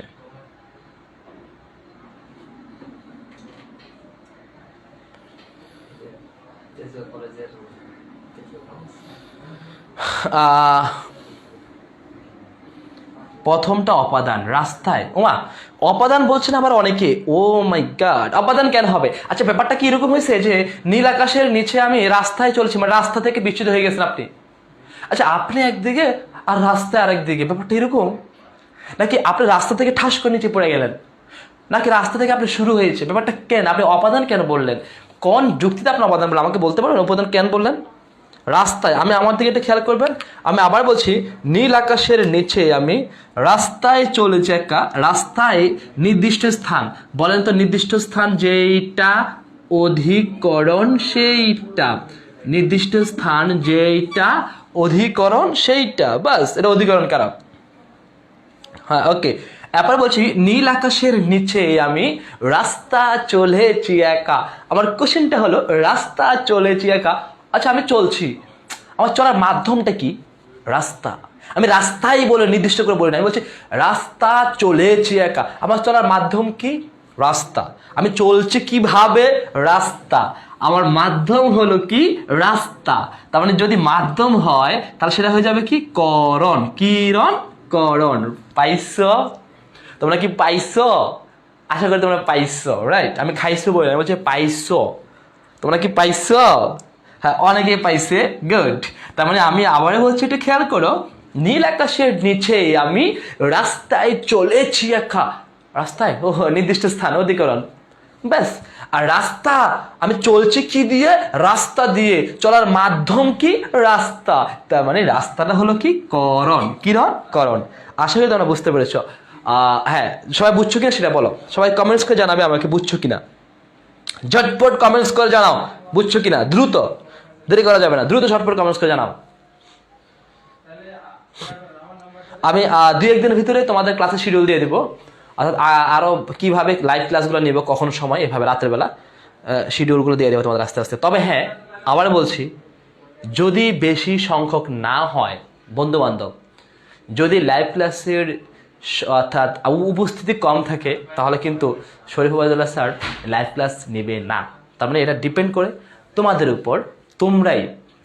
প্রথমটা অপাদান, রাস্তায়। ওমা, অপাদান বলছেন আবার অনেকে। ও মাই গড, অপাদান কেন হবে? আচ্ছা, ব্যাপারটা কি এরকম হয়েছে যে নীল আকাশের নিচে আমি রাস্তায় চলছি, মানে রাস্তা থেকে বিচ্যুত হয়ে গেছেন আপনি? আচ্ছা, আপনি একদিকে আর রাস্তায় আরেকদিকে, ব্যাপারটা এরকম? নাকি আপনি রাস্তা থেকে ঠাস করে নিচে পড়ে গেলেন? নাকি রাস্তা থেকে আপনি শুরু হয়েছে? ব্যাপারটা কেন? আপনি অপাদান কেন বললেন? কোন যুক্তিতে আপনি অপাদান বললেন আমাকে বলতে পারেন? অপাদান কেন বললেন? রাস্তায়, আমি আমার দিকে একটা খেয়াল করবেন। আমি আবার বলছি, নীল আকাশের নিচে আমি রাস্তায় চলেছি একা। রাস্তায় নির্দিষ্ট স্থান, বলেন তো নির্দিষ্ট স্থান যেইটা, অধিকরণ সেইটা। নির্দিষ্ট স্থান যেইটা, অধিকরণ সেইটা, বাস, এটা অধিকরণ কারক। হ্যাঁ, ওকে। এরপর বলছি নীল আকাশের নিচে আমি রাস্তা চলেছি একা। আমার কোশ্চেনটা হলো রাস্তা চলেছি একা। আচ্ছা, আমি চলছি, আমার চলার মাধ্যমটা কি? রাস্তা। আমি রাস্তাই বলে নির্দিষ্ট করে বলি না, আমি বলছি রাস্তা চলেছি একা। আমার চলার মাধ্যম কি? রাস্তা। আমি চলছি কিভাবে? রাস্তা। আমার মাধ্যম হলো কি? রাস্তা। তার মানে যদি মাধ্যম হয় তাহলে সেটা হয়ে যাবে কি? করণ। কিরণ? করণ। পাইছো? তোমরা কি পাইছো? আশা করি তোমরা পাইছো, রাইট? আমি খাইছো বলি না, বলছি পাইছো। তোমরা কি পাইছো? হ্যাঁ, অনেকে পাইছে, গুড। তার মানে আমি আবারও বলছি, একটু খেয়াল করো, নীল আকাশের নিচে আমি রাস্তায় চলেছি একা। রাস্তায়, ও নির্দিষ্ট স্থান, অধিকরণ, ব্যাস। আর রাস্তা, আমি চলছি কি দিয়ে? রাস্তা দিয়ে। চলার মাধ্যম কি? রাস্তা। তার মানে রাস্তাটা হলো কি? করণ। কিরণ? করণ। আশা করি তোমরা বুঝতে পেরেছ। হ্যাঁ, সবাই বুঝছো কিনা সেটা বলো। সবাই কমেন্টস করে জানাবে আমাকে বুঝছো কিনা। ঝটপট কমেন্টস করে জানাও বুঝছো কিনা। দ্রুত, দেরি করা যাবে না, দ্রুত ঝটপট কমেন্টস করে জানাও। আমি 2-1 দিনের ভিতরে তোমাদের ক্লাসের শিডিউল দিয়ে দিব। অর্থাৎ আরো কিভাবে লাইভ ক্লাসগুলো নিব, কখন সময়, এভাবে রাতের বেলা শিডিউলগুলো দিয়ে দেবো তোমাদের আস্তে আস্তে। তবে হ্যাঁ, আবার বলছি, যদি বেশি সংখ্যক না হয় বন্ধু বান্ধব, যদি লাইভ ক্লাসের অর্থাৎ উপস্থিতি কম থাকে, তাহলে কিন্তু শরীফ ওবায়দুল্লাহ স্যার লাইভ ক্লাস নেবে না। তার মানে এটা ডিপেন্ড করে তোমাদের উপর। তোমরাই,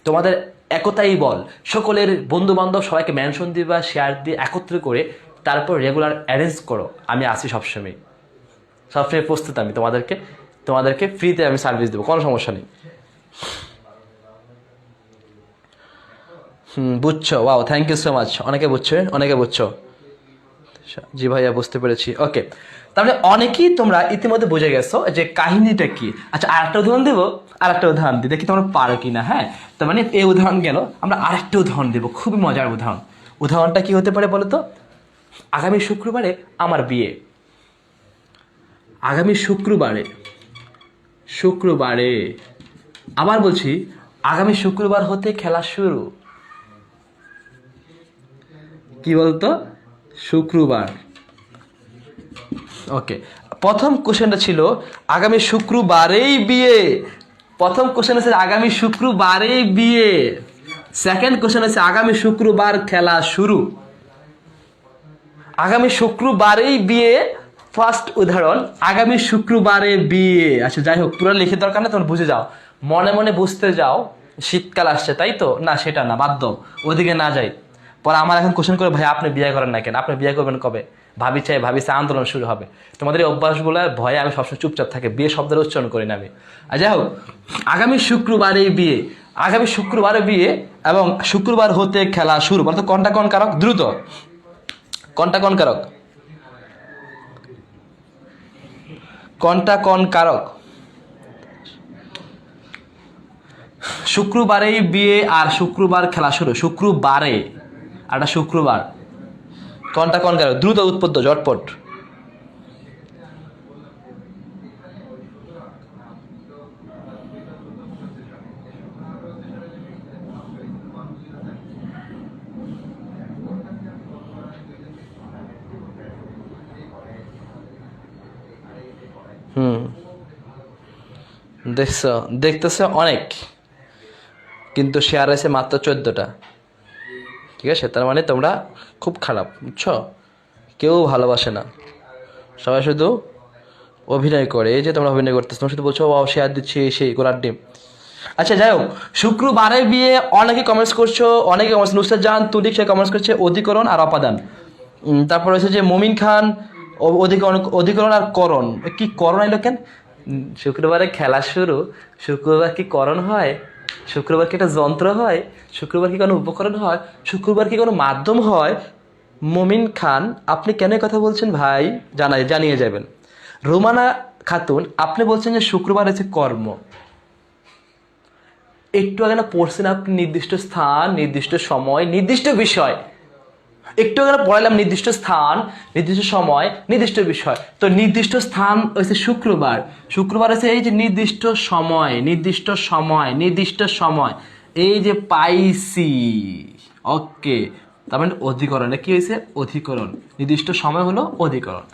তোমাদের একতাই বল। সকলের বন্ধু বান্ধব সবাইকে মেনশন দিবা, শেয়ার দিয়ে একত্র করে তারপর রেগুলার অ্যারেঞ্জ করো। আমি আসি সবসময়, সবসময় প্রস্তুত। আমি তোমাদেরকে ফ্রিতে আমি সার্ভিস দেবো, কোনো সমস্যা নেই। বুঝছো? Wow, thank you so much. অনেকে বুঝছো। জি ভাইয়া, বুঝতে পেরেছি। ওকে, তাহলে অনেকেই তোমরা ইতিমধ্যে বুঝে গেছো যে কাহিনীটা কি। আচ্ছা, আরেকটা উদাহরণ দেবো, আরেকটা উদাহরণ দিই, দেখি তোমরা পারো কিনা। হ্যাঁ, তার মানে এই উদাহরণ গেল, আমরা আরেকটা উদাহরণ দেবো, খুবই মজার উদাহরণ। উদাহরণটা কি হতে পারে বলো তো? আগামী শুক্রবারে আমার বিয়ে। আগামী শুক্রবারে আবার বলছি, আগামী শুক্রবার হতে খেলা শুরু। কি বলতো? শুক্রবার। ওকে, প্রথম কোশ্চেনটা ছিল আগামী শুক্রবারেই বিয়ে। প্রথম কোশ্চেন আছে আগামী শুক্রবারেই বিয়ে। সেকেন্ড কোশ্চেন আছে আগামী শুক্রবার খেলা শুরু। আগামী শুক্রবারেই বিয়ে, ফার্স্ট উদাহরণ, আগামী শুক্রবারে বিয়ে। আচ্ছা, যাই হোক, পুরো লিখে দরকার না, তোমরা বুঝে যাও, মনে মনে বুঝতে যাও। শীতকাল আসছে তাই তো? না, সেটা না, বাদ দাও, ওদিকে না যাই। পরে আমার এখন কোশ্চেন করে, ভাই আপনি বিয়ে করেন না কেন? আপনি বিয়ে করবেন কবে? ভাবি চাই আন্দোলন শুরু হবে। তোমাদের এই অভ্যাসগুলো ভয়ে আমি সবসময় চুপচাপ থাকি, বিয়ে শব্দের উচ্চারণ করি না আমি। আর যাই হোক, আগামী শুক্রবারে বিয়ে, আগামী শুক্রবারে বিয়ে এবং শুক্রবার হতে খেলা শুরু। বলতো কোনটা কোন কারক? দ্রুত, কোনটা কোন কারক? কোনটা কোন কারক? শুক্রবারেই বিয়ে আর শুক্রবার খেলা শুরু। শুক্রবারে আর শুক্রবার, কোনটা কোন কারক? দ্রুত, উৎপত্ত, ঝটপট। দেখতেছে অনেক, কিন্তু শেয়ার হয়েছে মাত্র 14টা। ঠিক আছে, তার মানে তোমরা খুব খারাপ, বুঝছো? কেউ ভালোবাসে না, সবাই শুধু অভিনয় করে। এই যে তোমরা অভিনয় করতেছো, তোমরা শুধু বলছো ও শেয়ার দিচ্ছি সেই গোলার ডিম। আচ্ছা যাই হোক, শুক্রবারে বিয়ে অনেকে কমেন্টস করছো, অনেকে কমেন্টস, নুসরাত জাহান তুলিক সে কমেন্টস করছে অধিকরণ আর অপাদান। তারপর হচ্ছে যে মমিন খান অধিকরণ আর করণ। কি করণ এলো কেন? শুক্রবারে খেলা শুরু, শুক্রবার কি করণ হয়? শুক্রবার কি একটা যন্ত্র হয়? শুক্রবার কি কোনো উপকরণ হয়? শুক্রবার কি কোনো মাধ্যম হয়? মমিন খান আপনি কেন কথা বলছেন ভাই? জানিয়ে যাবেন। রোমানা খাতুন আপনি বলছেন যে শুক্রবার হচ্ছে কর্ম। একটু আগে না পড়ছেন আপনি নির্দিষ্ট স্থান, নির্দিষ্ট সময়, নির্দিষ্ট বিষয়। একটু আগে পড়াইলাম নির্দিষ্ট স্থান, নির্দিষ্ট সময়, নির্দিষ্ট বিষয়। তো নির্দিষ্ট স্থান হচ্ছে শুক্রবার, শুক্রবার হচ্ছে এই যে নির্দিষ্ট সময়, নির্দিষ্ট সময়, নির্দিষ্ট সময়, এই যে পাইছি। ওকে, তার মানে অধিকরণ। কি হয়েছে? অধিকরণ। নির্দিষ্ট সময় হলো অধিকরণ।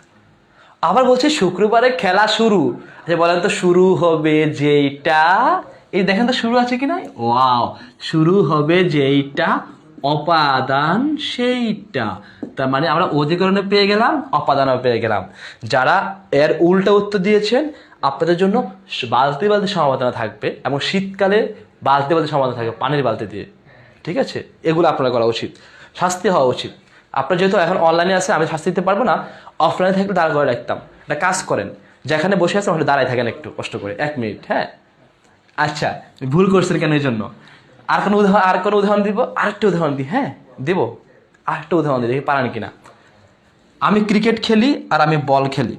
আবার বলছে শুক্রবারে খেলা শুরু। আচ্ছা বলেন তো, শুরু হবে যেইটা, এই দেখেন তো শুরু আছে কি নাই? ওয়াও, শুরু হবে যেইটা অপাদান সেইটা। তার মানে আমরা অধিকরণে পেয়ে গেলাম, অপাদানও পেয়ে গেলাম। যারা এর উল্টা উত্তর দিয়েছেন আপনাদের জন্য বালতি বালতি সমাধান থাকবে, এবং শীতকালে বালতি বালতি সমাধান থাকবে পানির বালতি দিয়ে। ঠিক আছে, এগুলো আপনারা করা উচিত, শাস্তি হওয়া উচিত। আপনার যেহেতু এখন অনলাইনে আছে, আমি শাস্তি দিতে পারবো না, অফলাইনে থাকলে দাঁড় করে রাখতাম। একটা কাজ করেন, যেখানে বসে আছেন ওখানে দাঁড়ায় থাকেন একটু কষ্ট করে 1 মিনিট। হ্যাঁ আচ্ছা, ভুল করছেন কেন এই জন্য? আর কোনো উদাহরণ দিব? আরেকটা উদাহরণ দিই। হ্যাঁ দেব, আরেকটা উদাহরণ দিই, দেখি পারেন কিনা। আমি ক্রিকেট খেলি আর আমি বল খেলি।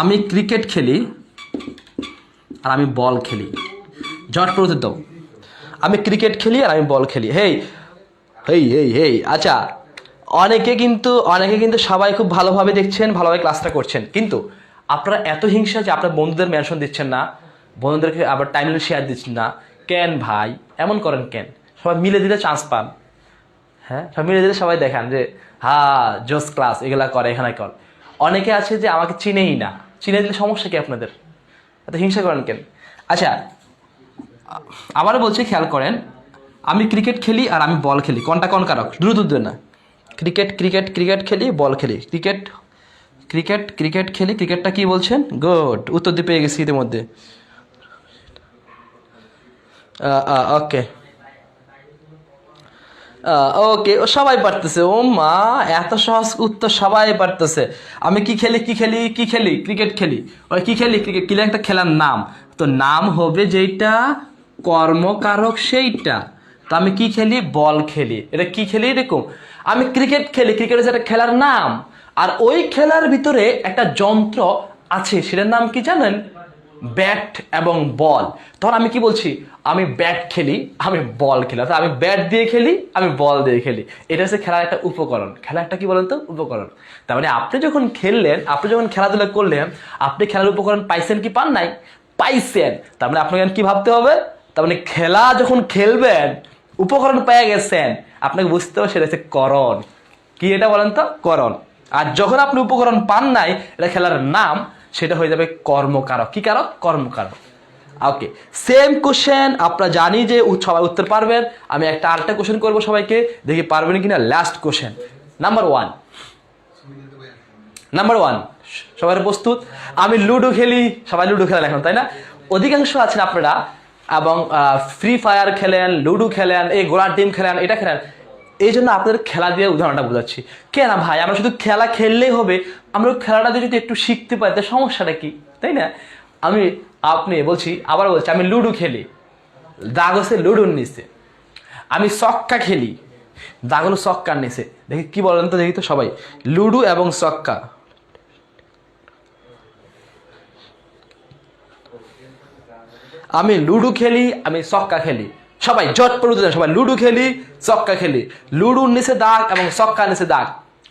আমি ক্রিকেট খেলি আর আমি বল খেলি। জট প্রতি দাও। আমি ক্রিকেট খেলি আর আমি বল খেলি। হেই হেই হেই হেই আচ্ছা, অনেকে কিন্তু সবাই খুব ভালোভাবে দেখছেন, ভালোভাবে ক্লাসটা করছেন, কিন্তু আপনারা এত হিংসা যে আপনার বন্ধুদের মেনশন দিচ্ছেন না, বন্ধুদেরকে আবার টাইমলাইন শেয়ার দিচ্ছেন না। কেন ভাই এমন করেন কেন? সবাই মিলে দিলে চান্স পান। হ্যাঁ, সবাই মিলে দিলে সবাই দেখান যে হ্যাঁ জোস ক্লাস এগুলা করে, এখানে কর। অনেকে আছে যে আমাকে চিনেই না, চিনে দিলে সমস্যা কি আপনাদের? এত হিংসা করেন কেন? আচ্ছা আবারও বলছি, খেয়াল করেন, আমি ক্রিকেট খেলি আর আমি বল খেলি, কোনটা কোন কারক? দ্রুত উত্তর না। ক্রিকেট ক্রিকেট ক্রিকেট খেলি, বল খেলি, ক্রিকেট ক্রিকেট ক্রিকেট খেলি। ক্রিকেটটা কি বলছেন? গুড, উত্তর দিয়ে পেয়ে গেছি ইতিমধ্যে। ওকে ওকে, ও সবাই পারতেছে। ও মা, এত সহজ উত্তর সবাই পারতেছে। আমি কি খেলি কি খেলি কি খেলি? ক্রিকেট খেলি। ওই কি খেলি? ক্রিকেট। কি একটা খেলার নাম, তো নাম হবে যেইটা কর্মকারক সেইটা। তো আমি কি খেলি? বল খেলি। এটা কি খেলি? এরকম আমি ক্রিকেট খেলি, ক্রিকেট হচ্ছে একটা খেলার নাম, আর ওই খেলার ভিতরে একটা যন্ত্র আছে, সেটার নাম কি জানেন? ব্যাট এবং বল। তখন আমি কি বলছি? আমি ব্যাট খেলি, আমি বল খেলি, অর্থাৎ আমি ব্যাট দিয়ে খেলি, আমি বল দিয়ে খেলি। এটা হচ্ছে খেলার একটা উপকরণ। খেলা একটা কি বলেন তো? উপকরণ। তার মানে আপনি যখন খেললেন, আপনি যখন খেলাধুলা করলেন, আপনি খেলার উপকরণ পাইছেন কি পান নাই? পাইছেন। তার মানে আপনাকে কি ভাবতে হবে? তার মানে খেলা যখন খেলবেন, উপকরণ পেয়ে গেছেন, আপনাকে বুঝতে হবে সেটা হচ্ছে করণ। কি এটা বলেন তো? করণ। আর যখন আপনি উপকরণ পান নাই, এটা খেলার নাম, সেটা হয়ে যাবে কর্মকারক। কি কারক? কর্মকারক। ওকে, সেম কোশ্চেন আপনারা জানি যে সবাই উত্তর পারবেন। আমি একটা আরেকটা কোশ্চেন করবো সবাইকে, দেখি পারবেন কিনা। Last question, number one. সবাই প্রস্তুত? আমি লুডো খেলি, সবাই লুডো খেলেন এখন, তাই না? অধিকাংশ আছেন আপনারা, এবং ফ্রি ফায়ার খেলেন, লুডো খেলেন, এই গোলার ডিম খেলেন, এটা খেলেন। এই জন্য আপনাদের খেলা দিয়ে উদাহরণটা বোঝাচ্ছি। কেন ভাই, আমরা শুধু খেলা খেললেই হবে? আমরা খেলাটা দিয়ে যদি একটু শিখতে পারি, তার সমস্যাটা কি, তাই না? আপনি আবার বলছি, আমি লুডো খেলি, দাগ হচ্ছে লুডোর নিচে। আমি সক্কা খেলি, দাগ হলো সক্কার নিচে। দেখি কি বলেন তো, দেখি তো সবাই, লুডো এবং সক্কা। আমি লুডো খেলি, আমি সক্কা খেলি। সবাই জট পড়ে দেন, সবাই লুডো খেলি, সক্কা খেলি। লুডোর নিচে দাগ এবং সক্কার নিচে দাগ।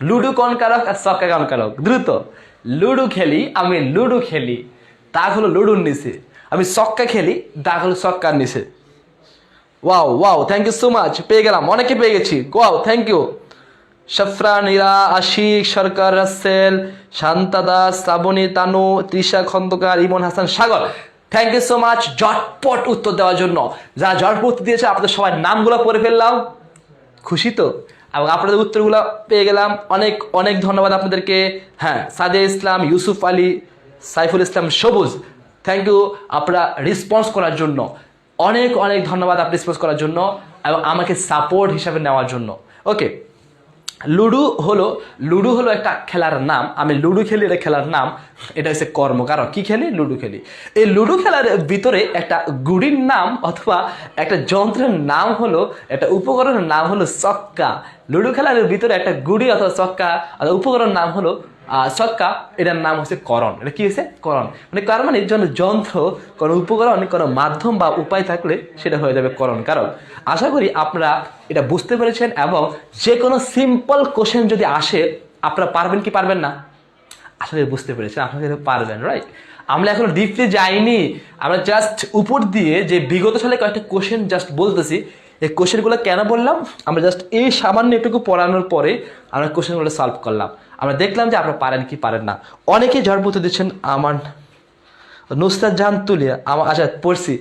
লুডো কোন কারক আর সক্কা কোন কারক? দ্রুত। লুডো খেলি, আমি লুডো খেলি, দাগ হলো লুডোর নিচে। আমি সক্কা খেলি, দাগ হলো সক্কার নিচে। Wow wow, thank you so much. পেয়ে গেলাম, অনেকে পেয়ে গেছি। Wow, thank you. Safra, Nira, Ashiq Sarkar, Russell, Shanta Das, Shrabani, Tanu, Trisha Khandakar, Emon Hasan, Sagar, thank you so much ঝটপট উত্তর দেওয়ার জন্য। যারা ঝটপট উত্তর দিয়েছে আপনাদের সবার নামগুলো পড়ে ফেললাম, খুশি তো? এবং আপনাদের উত্তরগুলো পেয়ে গেলাম, অনেক অনেক ধন্যবাদ আপনাদেরকে। হ্যাঁ, সাদিয়া ইসলাম, ইউসুফ আলী, সাইফুল ইসলাম সবুজ, থ্যাংক ইউ আপনারা রেসপন্স করার জন্য, অনেক অনেক ধন্যবাদ আপনি রেসপন্স করার জন্য এবং আমাকে সাপোর্ট হিসাবে নেওয়ার জন্য। ওকে, লুডো হলো একটা খেলার নাম। আমি লুডো খেলি, এটা খেলার নাম, এটা হচ্ছে কর্ম। কারণ কি খেলি? লুডো খেলি। এই লুডো খেলার ভিতরে একটা গুড়ির নাম অথবা একটা যন্ত্রের নাম হলো, একটা উপকরণের নাম হলো চক্কা। লুডো খেলার ভিতরে একটা গুড়ি অথবা চক্কা অথবা উপকরণের নাম হলো চক্কা, এটার নাম হচ্ছে করণ। এটা কি হচ্ছে? করণ। মানে কারণ মানে যন্ত্র, কোনো উপকরণ, কোনো মাধ্যম বা উপায় থাকলে সেটা হয়ে যাবে করণ। কারণ আশা করি আপনারা এটা বুঝতে পেরেছেন এবং যে কোনো সিম্পল কোশ্চেন যদি আসে আপনারা পারবেন কি পারবেন না? আশা করি বুঝতে পেরেছেন, আপনারা পারবেন, রাইট? আমরা এখনো ডিপলি যাইনি, আমরা জাস্ট উপর দিয়ে যে বিগত সালে কয়েকটা কোশ্চেন জাস্ট বলতেছি। এই কোশ্চেনগুলো কেন বললাম? আমরা জাস্ট এই সামান্য এটুকু পড়ানোর পরে আমরা কোশ্চেনগুলো সলভ করলাম। আমরা দেখলাম যে আপনারা পারেন কি পারেন না। অনেকেই ঝড়পথ দিচ্ছেন। আমার নুসরাত জাহান তুলিয়া, আচ্ছা পড়ছি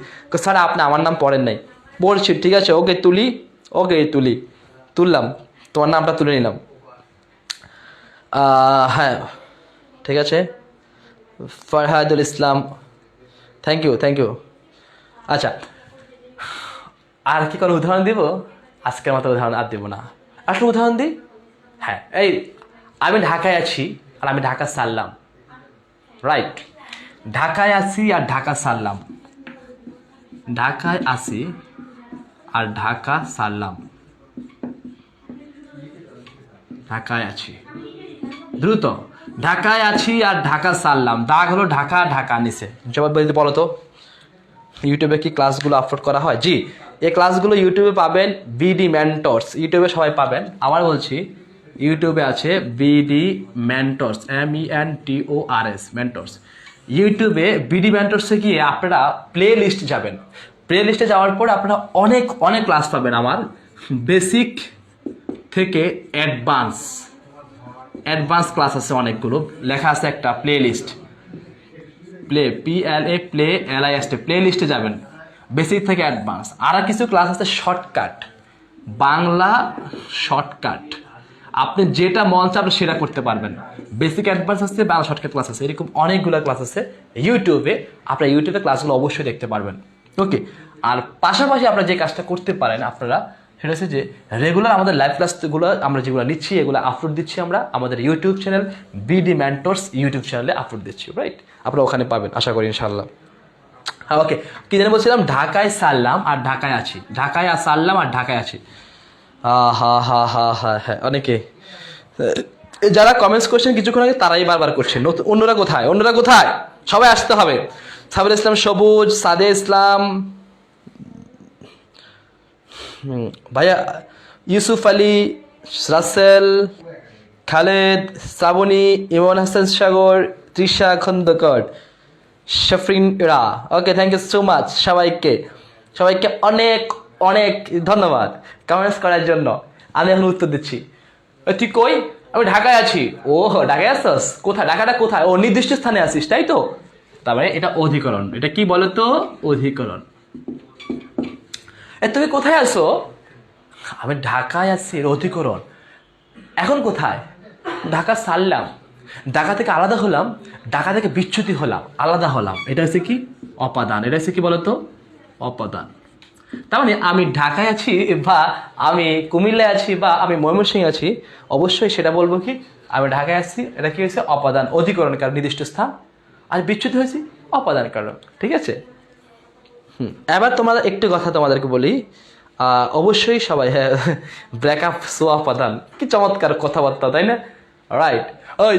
স্যার, আপনি আমার নাম পড়েন নাই। পড়ছি, ঠিক আছে, ওকে তুলি, ওকে তুলি, তুললাম, তোমার নামটা তুলে নিলাম। হ্যাঁ ঠিক আছে, ফরহাদুল ইসলাম, থ্যাংক ইউ থ্যাংক ইউ। আচ্ছা, আর কি কোনো উদাহরণ দিব? আজকের মতো উদাহরণ আর দিব না, আসলে উদাহরণ দিই। হ্যাঁ, এই আমি ঢাকায় আছি আর আমি ঢাকা সারলাম, রাইট? ঢাকায় আছি আর ঢাকা সারলাম, ঢাকায় আছি আর ঢাকা সারলাম, ঢাকায় আছি, দ্রুত, ঢাকায় আছি আর ঢাকা সারলাম। দাগ হলো ঢাকা, ঢাকা নিচে। জবাব বলো তো, ইউটিউবে কি ক্লাসগুলো আপলোড করা হয়? জি, এই ক্লাসগুলো ইউটিউবে পাবেন, বিডি মেন্টরস, ইউটিউবে সবাই পাবেন। আবার বলছি, ইউটিউবে আছে বিডি মেন্টরস, MENTORS, মেন্টরস। ইউটিউবে বিডি মেন্টরসে গিয়ে আপনারা প্লে লিস্ট যাবেন। প্লে লিস্টে যাওয়ার পর আপনারা অনেক অনেক ক্লাস পাবেন আমার, বেসিক থেকে অ্যাডভান্স ক্লাস আছে অনেকগুলো, লেখা আছে একটা প্লে লিস্ট, প্লে লিস্টে যাবেন, বেসিক থেকে অ্যাডভান্স। আর কিছু ক্লাস আছে শর্টকাট, বাংলা শর্টকাট, আপনি যেটা মন চায় আপনি সেটা করতে পারবেন। বেসিক অ্যাডভান্স আছে, বাংলা শর্টকাট ক্লাস আছে, এরকম অনেকগুলো ক্লাস আছে ইউটিউবে। আপনারা ইউটিউবে ক্লাসগুলো অবশ্যই দেখতে পারবেন। ওকে, আর পাশাপাশি আপনারা যে কাজটা করতে পারেন আপনারা, সেটা হচ্ছে যে রেগুলার আমাদের লাইভ ক্লাসগুলো আমরা যেগুলো নিচ্ছি এগুলো আপলোড দিচ্ছি আমরা আমাদের YouTube channel BD mentors YouTube চ্যানেলে আপলোড দিচ্ছি, রাইট? আপনারা ওখানে পাবেন আশা করি ইনশাল্লাহ। হ্যাঁ, ওকে, কি জানি বলছিলাম? ঢাকায় সারলাম আর ঢাকায় আছি, ঢাকায় সারলাম আর ঢাকায় আছি। হ্যাঁ, অনেকে যারা কমেন্টস করছেন কিছুক্ষণ আগে তারাই বারবার করছেন। অন্যরা কোথায়? অন্যরা কোথায়? সবাই আসতে হবে। সাবির ইসলাম সবুজ, সাদে ইসলাম, ভাইয়া ইউসুফ আলী, রাসেল, খালেদ, শ্রাবণী, ইমন হাসান সাগর, তৃষা খন্দকর, শফরিন ইরা। ওকে, থ্যাংক ইউ সো মাচ সবাইকে অনেক অনেক ধন্যবাদ কমেন্টস করার জন্য। আমি এখন উত্তর দিচ্ছি। তুই কই? আমি ঢাকায় আছি। ও ঢাকায় আসছস? কোথায়? ঢাকাটা কোথায়? ও নির্দিষ্ট স্থানে আছিস, তাই তো? তারপরে এটা অধিকরণ। এটা কি বলো তো? অধিকরণ। তুমি কোথায় আছো? আমি ঢাকায় আছি, এর অধিকরণ। এখন কোথায়? ঢাকা সারলাম, ঢাকা থেকে আলাদা হলাম, ঢাকা থেকে বিচ্যুতি হলাম, আলাদা হলাম। এটা হচ্ছে কি? অপাদান। এটা হচ্ছে কি বলতো? অপাদান। তার মানে আমি ঢাকায় আছি বা আমি কুমিল্লায় আছি বা আমি ময়মনসিংহে আছি, অবশ্যই সেটা বলবো কি আমি ঢাকায় আছি। এটা কি হয়েছে? অপাদান, অধিকরণ কারণ নির্দিষ্ট স্থান। আর বিচ্যুতি হয়েছি অপাদান কারণ। ঠিক আছে? এবার তোমার একটি কথা তোমাদেরকে বলি, অবশ্যই সবাই, হ্যাঁ, ব্রেকআপ সো অপাদান, কি চমৎকার কথাবার্তা, তাই না? রাইট। ওই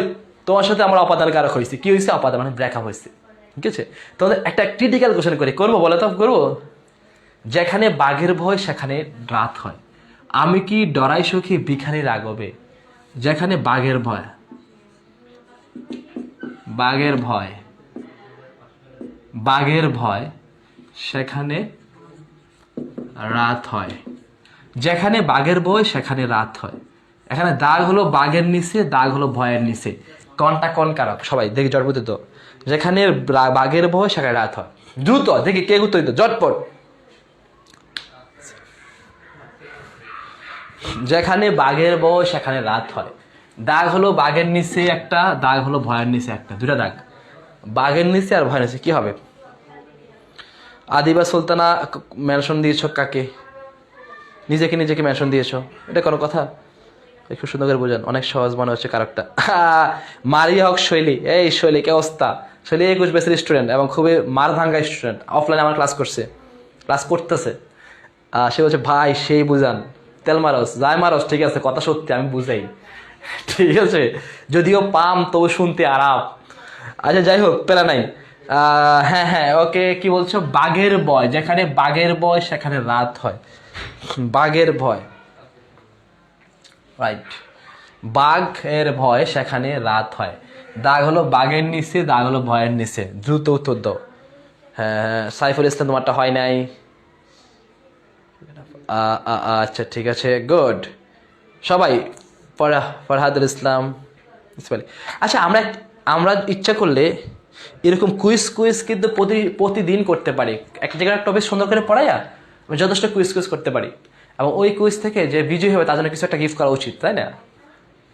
তোমার সাথে আমার অপাদান কারক হয়েছে, কি হয়েছে? অপাদান, মানে ব্রেকআপ হয়েছে। ঠিক আছে? তোমাদের একটা ক্রিটিক্যাল কোশ্চেন করবো, বলে তো করবো। যেখানে বাঘের ভয় সেখানে রাত হয়, আমি কি ডরাই সখী বিখানি রাগবে? যেখানে বাঘের ভয় সেখানে রাত হয়, যেখানে বাঘের ভয় সেখানে রাত হয়। এখানে দাগ হলো বাঘের নিচে, দাগ হলো ভয়ের নিচে, কোনটা কোন কারক? সবাই দেখি জড়বুদ্ধি তো। যেখানে বাঘের ভয় সেখানে রাত হয়, দ্রুত দেখি কে উত্তর দিত, ঝটপট। যেখানে বাঘের বয় সেখানে রাত হয়। দাগ হলো বাঘের নিচে একটা, দাগ হলো ভয়ের নিচে একটা, দুটা দাগ। বাঘের নিচে আর ভয়ের নিচে কি হবে? আদিবা সুলতানা মেনশন দিয়েছ কাকে? নিজেকে নিজেকে মেনশন দিয়েছো, এটা কোনো কথা? একটু সুন্দর করে বোঝান, অনেক সহজ মনে হচ্ছে কারকটা। মারিয়া হক শৈলী, এই শৈলী কে অবস্থা? শৈলী 21 বেসের স্টুডেন্ট এবং খুবই মার ভাঙ্গা স্টুডেন্ট, অফলাইনে আমার ক্লাস করছে, ক্লাস করতেছে। সে বলছে ভাই সেই বুঝান, তেল মারস যাই মারস, ঠিক আছে কথা সত্যি আমি বুঝাই, ঠিক আছে যদিও পাম তবু শুনতে আরাম। আচ্ছা যাই হোক, পেলা নাই। হ্যাঁ হ্যাঁ ওকে, কি বলছো? বাঘের ভয়, যেখানে বাঘের ভয় সেখানে রাত হয়। বাঘের ভয়, রাইট, বাঘ এর ভয় সেখানে রাত হয়। দাগ হলো বাঘের নিচে, দাগ হলো ভয়ের নিচে, দ্রুত উত্তর দাও। হ্যাঁ সাইফুল ইসলাম তোমারটা হয় নাই। আচ্ছা ঠিক আছে, গুড। সবাই ফরহাদুল ইসলাম। আচ্ছা আমরা আমরা ইচ্ছা করলে এরকম কুইজ কিন্তু প্রতিদিন করতে পারি। একটা জায়গায় টপিক সুন্দর করে পড়াইয়া আমি যথেষ্ট কুইজ করতে পারি, এবং ওই কুইজ থেকে যে বিজয়ী হবে তার জন্য কিছু একটা গিফট করা উচিত, তাই না?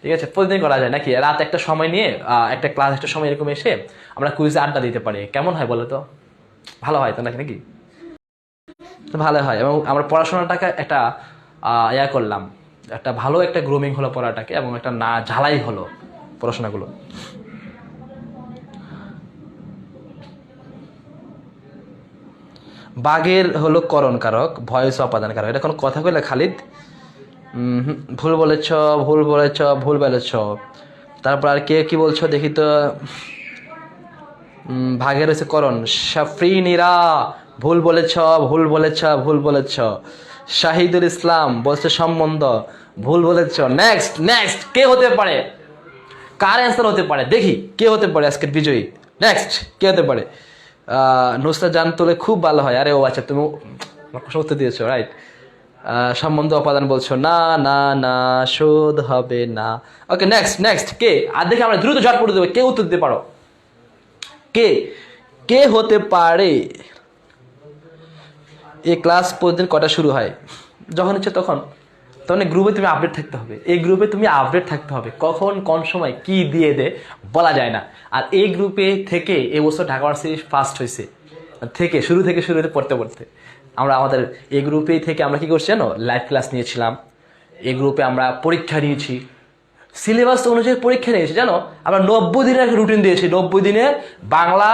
ঠিক আছে, প্রতিদিন করা যায় নাকি? রাত একটা সময় নিয়ে একটা ক্লাস একটা সময় এরকম এসে আমরা কুইজে আড্ডা দিতে পারি, কেমন হয় বলো তো? ভালো হয় তো নাকি? ভালো হয়, এবং আমরা পড়াশোনাটাকে একটা ইয়া করলাম, একটা ভালো একটা গ্রুমিং হলো পড়াটাকে, এবং একটা না ঝালাই হলো পড়াশোনাগুলো। বাঘের হলো করণ কারক, ভয়েস অপাদান কারক, এটা কোনো কথা কইলে খালিদ? ভুল বলেছ, ভুল বলেছ, ভুল বলেছ। তারপর আর কে কি বলছো দেখি তো। ভাগের হচ্ছে করণ, সাফরিনীরা ভুল বলেছ, ভুল বলেছ, ভুল বলেছ। শাহিদুল ইসলাম বলছে সম্বন্ধ, ভুল বলেছ। নেক্সট নেক্সট কে হতে পারে? কার অ্যান্সার হতে পারে দেখি, কে হতে পারে আজকের বিজয়ী? নেক্সট কে হতে পারে? নুসরাত জান তোলে খুব ভালো হয়। আরে ও আচ্ছা, তুমি প্রশ্ন উত্তর দিয়েছো, রাইট। সম্বন্ধ অপাদান বলছো, না না না শোধ হবে না। ওকে নেক্সট নেক্সট কে? আর দেখি আমরা দ্রুত ঝট পড়ে দেবো, কে উত্তর দিতে পারো? কে কে হতে পারে? এই ক্লাস প্রতিদিন কটা শুরু হয়? যখন ইচ্ছে তখন। তখন গ্রুপে তুমি আপডেট থাকতে হবে, এই গ্রুপে তুমি আপডেট থাকতে হবে, কখন কোন সময় কি দিয়ে দে বলা যায় না। আর এই গ্রুপে থেকে এবছর ঢাকা ভার্সিটি ফার্স্ট হয়েছে, থেকে শুরু হতে পড়তে পড়তে আমরা আমাদের এই গ্রুপেই থেকে আমরা কি করছি জানো? লাইভ ক্লাস নিয়েছিলাম, এই গ্রুপে আমরা পরীক্ষা নিয়েছি, সিলেবাস অনুযায়ী পরীক্ষা নিয়েছি জানো। আমরা 90 দিনের একটা রুটিন দিয়েছি, 90 দিনে বাংলা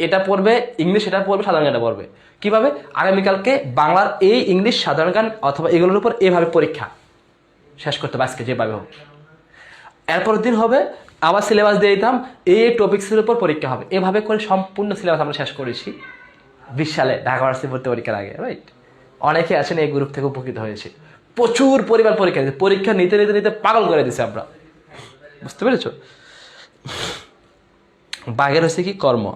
এটা পড়বে, ইংলিশ এটা পড়বে, সাধারণ জ্ঞানটা পড়বে। কিভাবে? আগামীকালকে বাংলার এই ইংলিশ সাধারণ জ্ঞান অথবা এগুলোর উপর এভাবে পরীক্ষা শেষ করতে হবে আজকে যেভাবে হোক। এরপরের দিন হবে আবার সিলেবাস দিয়ে দিতাম, এই টপিক্সের উপর পরীক্ষা হবে। এভাবে করে সম্পূর্ণ সিলেবাস আমরা শেষ করেছি 20 সালে ঢাকা ভার্সিটি ভর্তি পরীক্ষার আগে, রাইট। অনেকে আছেন এই গ্রুপ থেকে উপকৃত হয়েছে, প্রচুর পরিবার পরীক্ষা দিতে, পরীক্ষা নিতে নিতে নিতে পাগল করে দিছে আমরা, বুঝতে পেরেছো? বাঘের হচ্ছে কি কর্ম,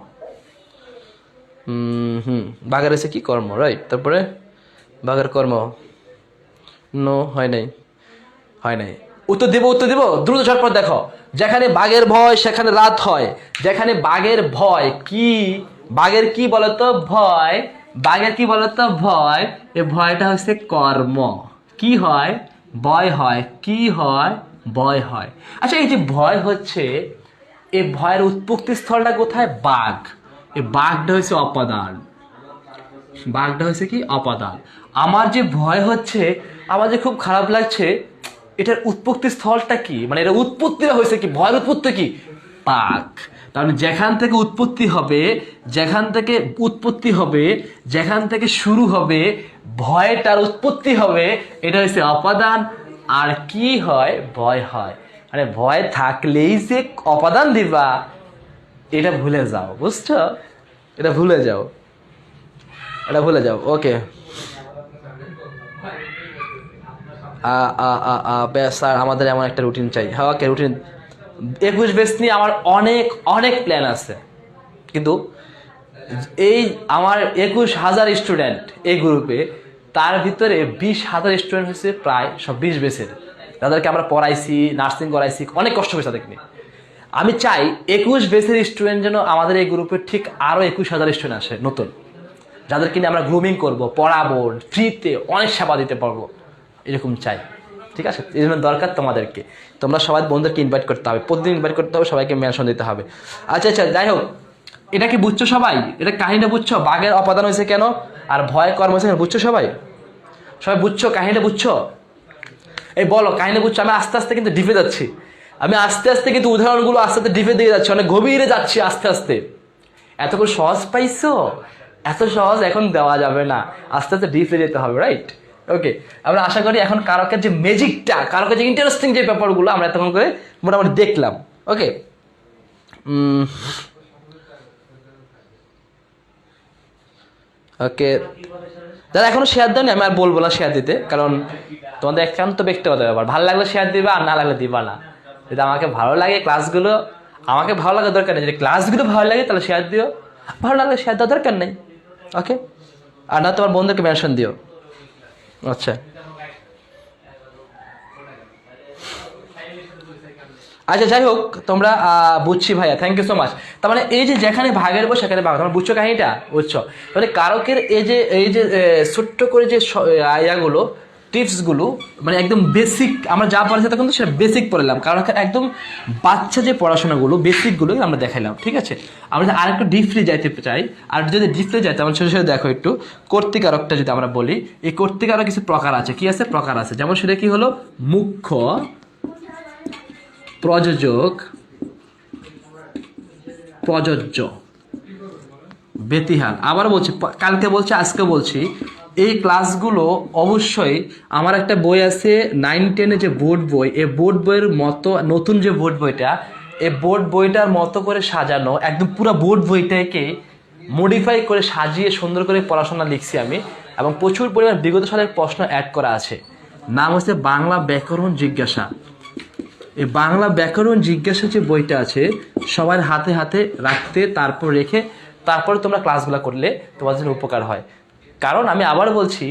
বাঘের হচ্ছে কি কর্ম, রাইট। তারপরে বাঘের কর্ম, নো হয় নাই, হয় নাই। উত্তর দিব দ্রুত ঝটপট দেখো। যেখানে বাঘের ভয় সেখানে রাত হয়। যেখানে বাঘের ভয় কি, বাঘের কি বলতো? ভয়। বাঘের কি বলতো? ভয়। এই ভয়টা হচ্ছে কর্ম। কি হয়? ভয় হয়। কি হয়? ভয় হয়। আচ্ছা এই যে ভয় হচ্ছে, এই ভয়ের উৎপত্তি স্থলটা কোথায়? বাঘ। এই বাঘটা হচ্ছে অপাদান, বাঘটা হচ্ছে কি? অপাদান। আমার যে ভয় হচ্ছে, আমার যে খুব খারাপ লাগছে, এটার উৎপত্তি স্থলটা কি? মানে এটা উৎপত্তিটা হয়েছে কি? ভয়ের উৎপত্তি কি? বাঘ। তার মানে যেখান থেকে উৎপত্তি হবে, যেখান থেকে উৎপত্তি হবে, যেখান থেকে শুরু হবে, ভয়টার উৎপত্তি হবে, এটা হচ্ছে অপাদান। আর কি হয়? ভয় হয়। মানে ভয় থাকলেই যে অপাদান দিবা, এটা ভুলে যাও, বুঝছো? এটা ভুলে যাও, এটা ভুলে যাও। ওকে স্যার আমাদের এমন একটা রুটিন চাই। হ্যাঁ ওকে, রুটিন 21 বেস নিয়ে আমার অনেক অনেক প্ল্যান আছে, কিন্তু এই আমার 21,000 স্টুডেন্ট এই গ্রুপে, তার ভিতরে 20,000 স্টুডেন্ট হচ্ছে প্রায় সব 20 বেসের, তাদেরকে আমরা পড়াইছি, নার্সিং করাইছি, অনেক কষ্ট হয়েছে তাদেরকে নিয়ে। আমি চাই 21 বেসের স্টুডেন্ট যেন আমাদের এই গ্রুপে ঠিক আরো 21,000 স্টুডেন্ট আসে নতুন, যাদেরকে নিয়ে আমরা গ্রুমিং করবো, পড়াবো, ফ্রিতে অনেক সেবা দিতে পারবো, এরকম চাই। ঠিক আছে, এই জন্য দরকার তোমাদেরকে, তোমরা সবাই বন্ধুদেরকে ইনভাইট করতে হবে, প্রতিদিন ইনভাইট করতে হবে, সবাইকে মেনশন দিতে হবে। আচ্ছা আচ্ছা, যাই হোক, এটা কি বুঝছো সবাই? এটা কাহিনীটা বুঝছো? বাঘের অপাদান হয়েছে কেন আর ভয় কর্ম হয়েছে কেন, বুঝছো সবাই? সবাই বুঝছো কাহিনীটা? বুঝছো? এই বলো কাহিনী বুঝছো? আমি আস্তে আস্তে কিন্তু ডিপে যাচ্ছি, আমি আস্তে আস্তে কিন্তু উদাহরণগুলো আস্তে আস্তে ডিপে দিয়ে যাচ্ছি, অনেক গভীরে যাচ্ছি আস্তে আস্তে। এতক্ষণ সহজ পাইছো? এত সহজ এখন দেওয়া যাবে না, আস্তে আস্তে ডিপে যেতে হবে, রাইট? ওকে, আমরা আশা করি এখন কারকের যে ম্যাজিকটা, কারকের যে ইন্টারেস্টিং যে ব্যাপারগুলো আমরা এতক্ষণ করে মোটামুটি দেখলাম। ওকে, ওকে, যারা এখনো শেয়ার দেয়নি আমি আর বলবো না শেয়ার দিতে, কারণ তোমাদের একান্ত ব্যক্তিগত ব্যাপার, ভালো লাগলে শেয়ার দিবা আর না লাগলে দিবা না। যদি আমাকে ভালো লাগে ক্লাসগুলো, আমাকে ভালো লাগার দরকার নেই, যদি ক্লাসগুলো ভালো লাগে তাহলে শেয়ার দিও, ভালো লাগলে শেয়ার দেওয়ার দরকার নেই। ওকে, আর না তোমার বন্ধুকে মেনশন দিও। আচ্ছা আচ্ছা, যাই হোক, তোমরা বুঝছি ভাইয়া, থ্যাংক ইউ সো মাচ। তার মানে এই যে যেখানে ভাগের বো সেখানে ভাগ, তোমরা বুঝছো কাহিনীটা? বুঝছো? মানে কারকের এই যে ছোট্ট করে যে ইয়াগুলো, টিপসগুলো, মানে একদম বেসিক আমরা যা পড়াচ্ছি তখন তো সেটা বেসিক পড়লাম, কারণ একদম বাচ্চা যে পড়াশোনাগুলো বেসিকগুলো আমরা দেখাইলাম। ঠিক আছে, আমরা যদি আরেকটু ডিপলি যাইতে চাই, আর যদি ডিপলি যাই তাহলে ছোটো ছোটো দেখো একটু কর্তিকারকটা যদি আমরা বলি, এই কর্তিকারক কিছু প্রকার আছে। কি আছে? প্রকার আছে। যেমন সেটা কি হলো? মুখ্য, প্রযোজক, প্রযোজ্য, বেতিহাল। আবার বলছি, কালকে বলছি, আজকে বলছি, এই ক্লাসগুলো অবশ্যই আমার একটা বই আছে 9-10 যে বোর্ড বই, এই বোর্ড বইয়ের মতো নতুন যে বোর্ড বইটা, এই বোর্ড বইটার মতো করে সাজানো, একদম পুরো বোর্ড বইটাকে মডিফাই করে সাজিয়ে সুন্দর করে পড়াশোনা লিখছি আমি, এবং প্রচুর পরিমাণ বিগত সালের প্রশ্ন অ্যাড করা আছে। নাম হচ্ছে বাংলা ব্যাকরণ জিজ্ঞাসা। এই বাংলা ব্যাকরণ জিজ্ঞাসা যে বইটা আছে, সবার হাতে হাতে রাখতে, তারপর রেখে তারপরে তোমরা ক্লাসগুলো করলে তোমাদের জন্য উপকার হয়। কারণ আমি আবার বলছি,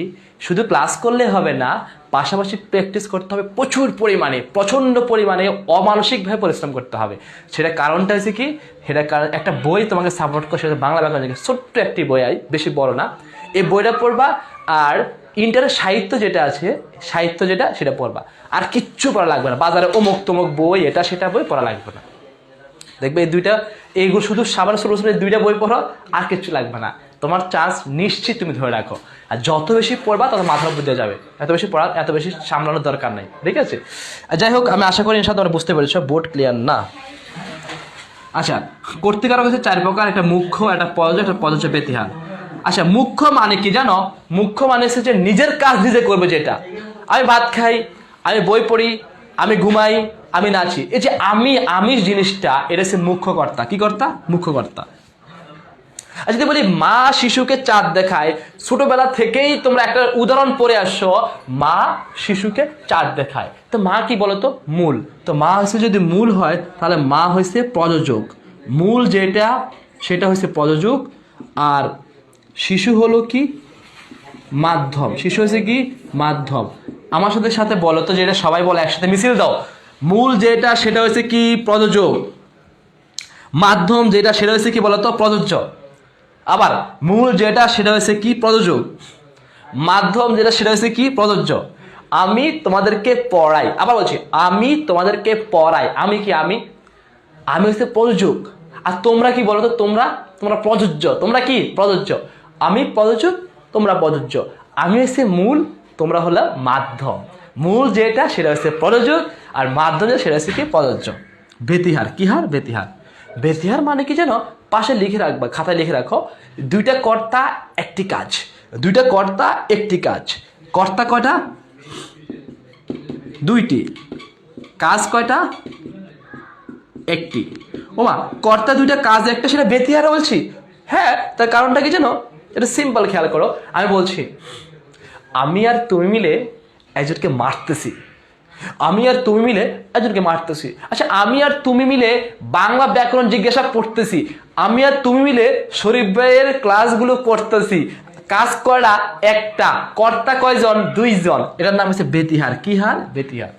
শুধু ক্লাস করলে হবে না, পাশাপাশি প্র্যাকটিস করতে হবে প্রচুর পরিমাণে, প্রচণ্ড পরিমাণে, অমানসিকভাবে পরিশ্রম করতে হবে। সেটা কারণটা হচ্ছে কি, সেটা কারণ একটা বই তোমাকে সাপোর্ট করে, সেটা বাংলা ব্যাকরণ জিজ্ঞাসা, ছোট্ট একটি বই, বেশি বড় না। এই বইটা পড়বা, আর ইন্টারের সাহিত্য যেটা আছে, সাহিত্য যেটা সেটা পড়বা, আর কিচ্ছু পড়া লাগবে না। বাজারে অমুক তমুক বই, এটা সেটা বই পড়া লাগবে না। দেখবে এই দুইটা, এইগুলো শুধু সাবান সরস্বতী দুইটা বই পড়ো, আর কিচ্ছু লাগবে না, তোমার চান্স নিশ্চিত তুমি ধরে রাখো। আর যত বেশি পড়বা তত মাথার উপর দিয়ে যাবে, এত বেশি পড়া, এত বেশি সামলানোর দরকার নেই। ঠিক আছে, যাই হোক, আমি আশা করি ইনশাআল্লাহ তোমরা বুঝতে পেরেছো, বোর্ড ক্লিয়ার না? আচ্ছা, কর্তিকারক হচ্ছে 4 প্রকার, একটা মুখ্য, একটা প্রযোজ্য, একটা প্রযোজ্য, বেতিহাল। আচ্ছা, মুখ্য মানে কি জানো? মুখ্য মানে হচ্ছে যে নিজের কাজ নিজে করবে, যেটা আমি ভাত খাই, আমি বই পড়ি, আমি ঘুমাই, আমি নাচি, এই যে আমি জিনিসটা, এটা হচ্ছে মুখ্য কর্তা। কি কর্তা? মুখ্য কর্তা। আর যদি বলি মা শিশুকে চাঁদ দেখায়, ছোটবেলা থেকেই তোমরা একটা উদাহরণ পড়ে আসছো, মা শিশুকে চাঁদ দেখায়, তো মা কি বলতো? মূল। তো মা হচ্ছে, যদি মূল হয় তাহলে মা হচ্ছে প্রযোজক। মূল যেটা সেটা হচ্ছে প্রযোজক, আর শিশু হলো কি? মাধ্যম। শিশু হচ্ছে কি? মাধ্যম। আমার সাথে সাথে বলো তো, যেটা সবাই বলে, একসাথে মিছিল দাও। মূল যেটা সেটা হচ্ছে কি? প্রযোজক। মাধ্যম যেটা সেটা হচ্ছে কি বলতো? প্রযোজ্য। আবার মূল যেটা সেটা হচ্ছে কি? প্রযোজক। মাধ্যম যেটা সেটা হচ্ছে কি? প্রযোজ্য। আমি তোমাদেরকে পড়াই, আবার বলছি, আমি তোমাদেরকে পড়াই, আমি কি? আমি হচ্ছে প্রযোজক। আর তোমরা কি বলো তো? তোমরা প্রযোজ্য। তোমরা কি? প্রযোজ্য। আমি প্রযোজক, তোমরা প্রযোজ্য। আমি হচ্ছে মূল, তোমরা হলো মাধ্যম। মূল যেটা সেটা হচ্ছে প্রযোজক, আর মাধ্যম যেটা সেটা হচ্ছে কি? প্রযোজ্য। বেতিহার। কি হার? বেতিহার। বেতিহার মানে কি জানো? পাশে লিখে রাখবা, খাতায় লিখে রাখো, দুইটা কর্তা একটি কাজ। দুইটা কর্তা একটি কাজ। কর্তা কয়টা? দুইটি। কাজ কয়টা? একটি। ওমা, কর্তা দুইটা, কাজ একটা, সেটা বেতিহারে বলছি। হ্যাঁ, তার কারণটা কি জানো? এটা সিম্পল, খেয়াল করো। আমি বলছি, আমি আর তুমি মিলে একজনকে মারতেছি। আমি আর তুমি মিলে একজনকে মারতেছি। আচ্ছা, আমি আর তুমি মিলে বাংলা ব্যাকরণ জিজ্ঞাসা পড়তেছি। আমি আর তুমি মিলে শরীফ ভাইয়ের ক্লাসগুলো করতেছি। কাজ করা একটা, কর্তা কয়জন? দুইজন। এটার নাম হচ্ছে বেতিহার। কি হার? বেতিহার।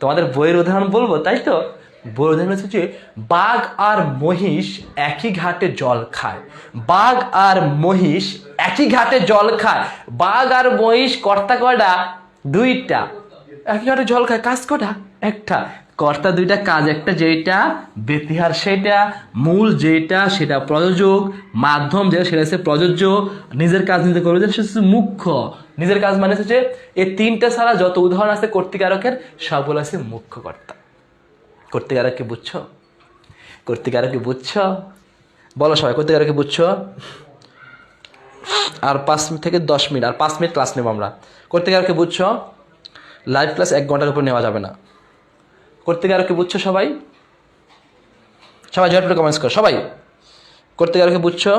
তোমাদের বইয়ের উদাহরণ বলবো, তাই তো? বড় ধ্যান হচ্ছে যে বাঘ আর মহিষ একই ঘাটে জল খায়। বাঘ আর মহিষ একই ঘাটে জল খায়। বাঘ আর মহিষ কর্তা কয়টা? দুইটা। একই ঘাটে জল খায়, কাজ কয়টা? একটা। কর্তা দুইটা, কাজ একটা, যেটা ব্যতিহার সেটা, মূল যেটা সেটা প্রযোজক, মাধ্যম যেটা সেটা হচ্ছে প্রযোজ্য, নিজের কাজ নিজে করবে সেটা হচ্ছে মুখ্য। নিজের কাজ মানে হচ্ছে এই তিনটা ছাড়া যত উদাহরণ আছে কর্তৃকারকের সবগুলো আছে মুখ্য কর্তা। কর্তৃকারক কি বুঝছো? কর্তৃকারক কি বুঝছো? বলো সবাই, কর্তৃকারক কি বুঝছো? আর 5 থেকে 10 মিনিট, আর 5 মিনিট ক্লাস নেব আমরা। কর্তৃকারক কি বুঝছো? লাইভ ক্লাস 1 ঘন্টার উপর নেওয়া যাবে না। কর্তৃকারক কি বুঝছো সবাই? সবাই ঝটপট কমেন্টস করো সবাই। কর্তৃকারক কি বুঝছো?